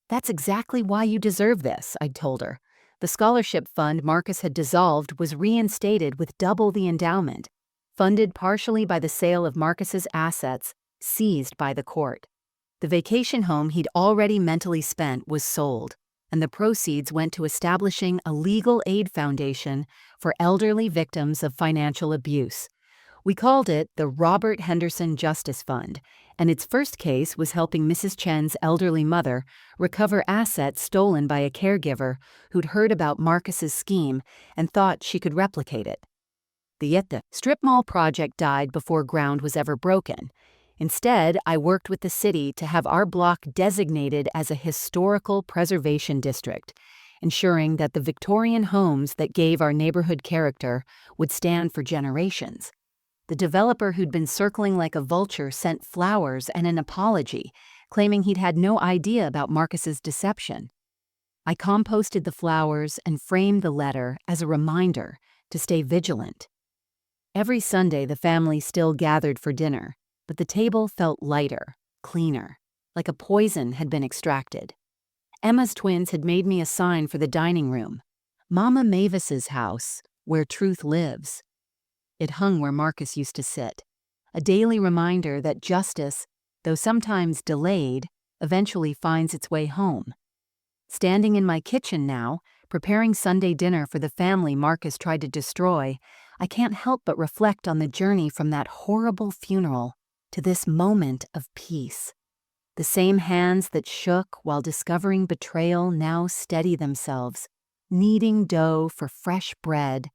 "That's exactly why you deserve this," I'd told her. The scholarship fund Marcus had dissolved was reinstated with double the endowment, funded partially by the sale of Marcus's assets seized by the court. The vacation home he'd already mentally spent was sold, and the proceeds went to establishing a legal aid foundation for elderly victims of financial abuse. We called it the Robert Henderson Justice Fund, and its first case was helping Mrs. Chen's elderly mother recover assets stolen by a caregiver who'd heard about Marcus's scheme and thought she could replicate it. The strip mall project died before ground was ever broken. Instead, I worked with the city to have our block designated as a historical preservation district, ensuring that the Victorian homes that gave our neighborhood character would stand for generations. The developer who'd been circling like a vulture sent flowers and an apology, claiming he'd had no idea about Marcus's deception. I composted the flowers and framed the letter as a reminder to stay vigilant. Every Sunday the family still gathered for dinner, but the table felt lighter, cleaner, like a poison had been extracted. Emma's twins had made me a sign for the dining room: Mama Mavis's house, where truth lives. It hung where Marcus used to sit, a daily reminder that justice, though sometimes delayed, eventually finds its way home. Standing in my kitchen now, preparing Sunday dinner for the family Marcus tried to destroy, I can't help but reflect on the journey from that horrible funeral to this moment of peace. The same hands that shook while discovering betrayal now steady themselves, kneading dough for fresh bread,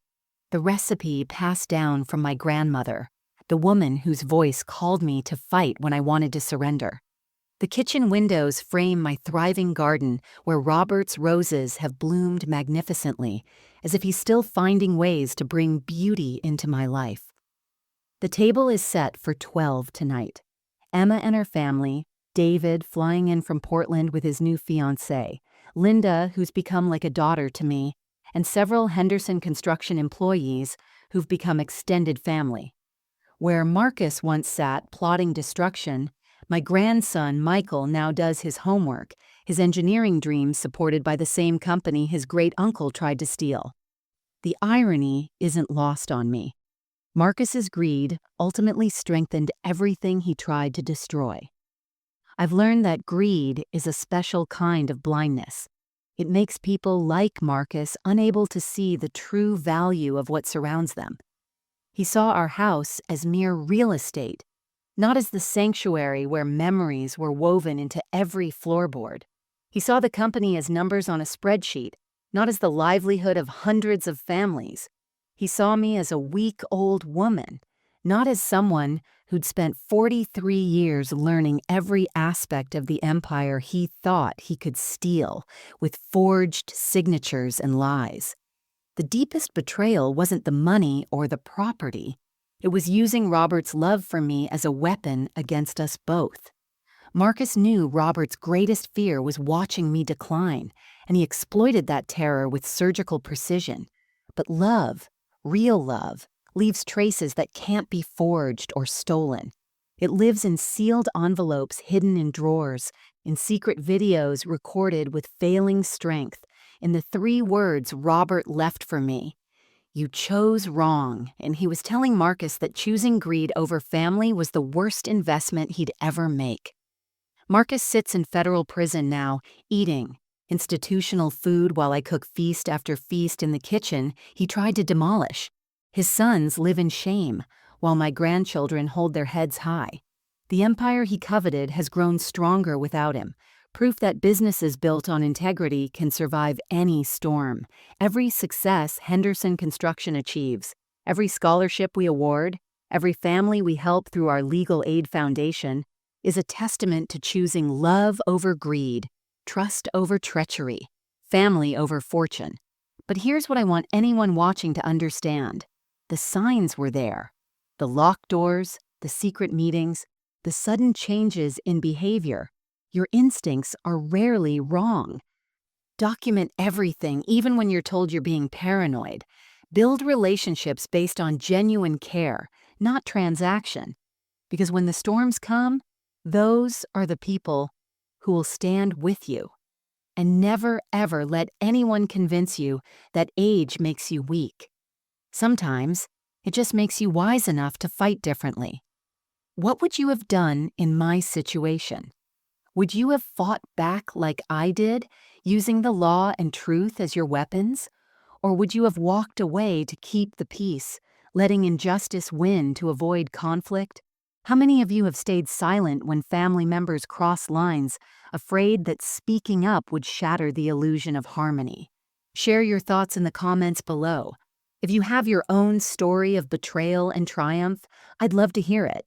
the recipe passed down from my grandmother, the woman whose voice called me to fight when I wanted to surrender. The kitchen windows frame my thriving garden where Robert's roses have bloomed magnificently, as if he's still finding ways to bring beauty into my life. The table is set for 12 tonight. Emma and her family, David flying in from Portland with his new fiancée, Linda, who's become like a daughter to me, and several Henderson Construction employees who've become extended family. Where Marcus once sat plotting destruction, my grandson Michael now does his homework, his engineering dreams supported by the same company his great-uncle tried to steal. The irony isn't lost on me. Marcus's greed ultimately strengthened everything he tried to destroy. I've learned that greed is a special kind of blindness. It makes people like Marcus unable to see the true value of what surrounds them. He saw our house as mere real estate, not as the sanctuary where memories were woven into every floorboard. He saw the company as numbers on a spreadsheet, not as the livelihood of hundreds of families. He saw me as a weak old woman, not as someone who'd spent 43 years learning every aspect of the empire he thought he could steal with forged signatures and lies. The deepest betrayal wasn't the money or the property. It was using Robert's love for me as a weapon against us both. Marcus knew Robert's greatest fear was watching me decline, and he exploited that terror with surgical precision. But love, real love, leaves traces that can't be forged or stolen. It lives in sealed envelopes hidden in drawers, in secret videos recorded with failing strength, in the 3 words Robert left for me. You chose wrong, and he was telling Marcus that choosing greed over family was the worst investment he'd ever make. Marcus sits in federal prison now, eating institutional food while I cook feast after feast in the kitchen he tried to demolish. His sons live in shame, while my grandchildren hold their heads high. The empire he coveted has grown stronger without him, proof that businesses built on integrity can survive any storm. Every success Henderson Construction achieves, every scholarship we award, every family we help through our legal aid foundation, is a testament to choosing love over greed, trust over treachery, family over fortune. But here's what I want anyone watching to understand. The signs were there. The locked doors, the secret meetings, the sudden changes in behavior. Your instincts are rarely wrong. Document everything, even when you're told you're being paranoid. Build relationships based on genuine care, not transaction. Because when the storms come, those are the people who will stand with you. And never, ever let anyone convince you that age makes you weak. Sometimes, it just makes you wise enough to fight differently. What would you have done in my situation? Would you have fought back like I did, using the law and truth as your weapons? Or would you have walked away to keep the peace, letting injustice win to avoid conflict? How many of you have stayed silent when family members cross lines, afraid that speaking up would shatter the illusion of harmony? Share your thoughts in the comments below. If you have your own story of betrayal and triumph, I'd love to hear it.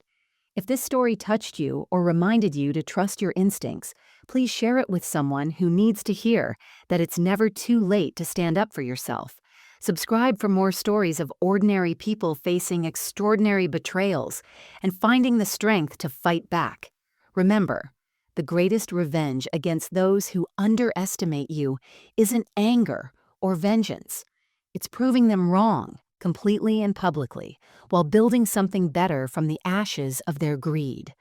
If this story touched you or reminded you to trust your instincts, please share it with someone who needs to hear that it's never too late to stand up for yourself. Subscribe for more stories of ordinary people facing extraordinary betrayals and finding the strength to fight back. Remember, the greatest revenge against those who underestimate you isn't anger or vengeance. It's proving them wrong, completely and publicly, while building something better from the ashes of their greed.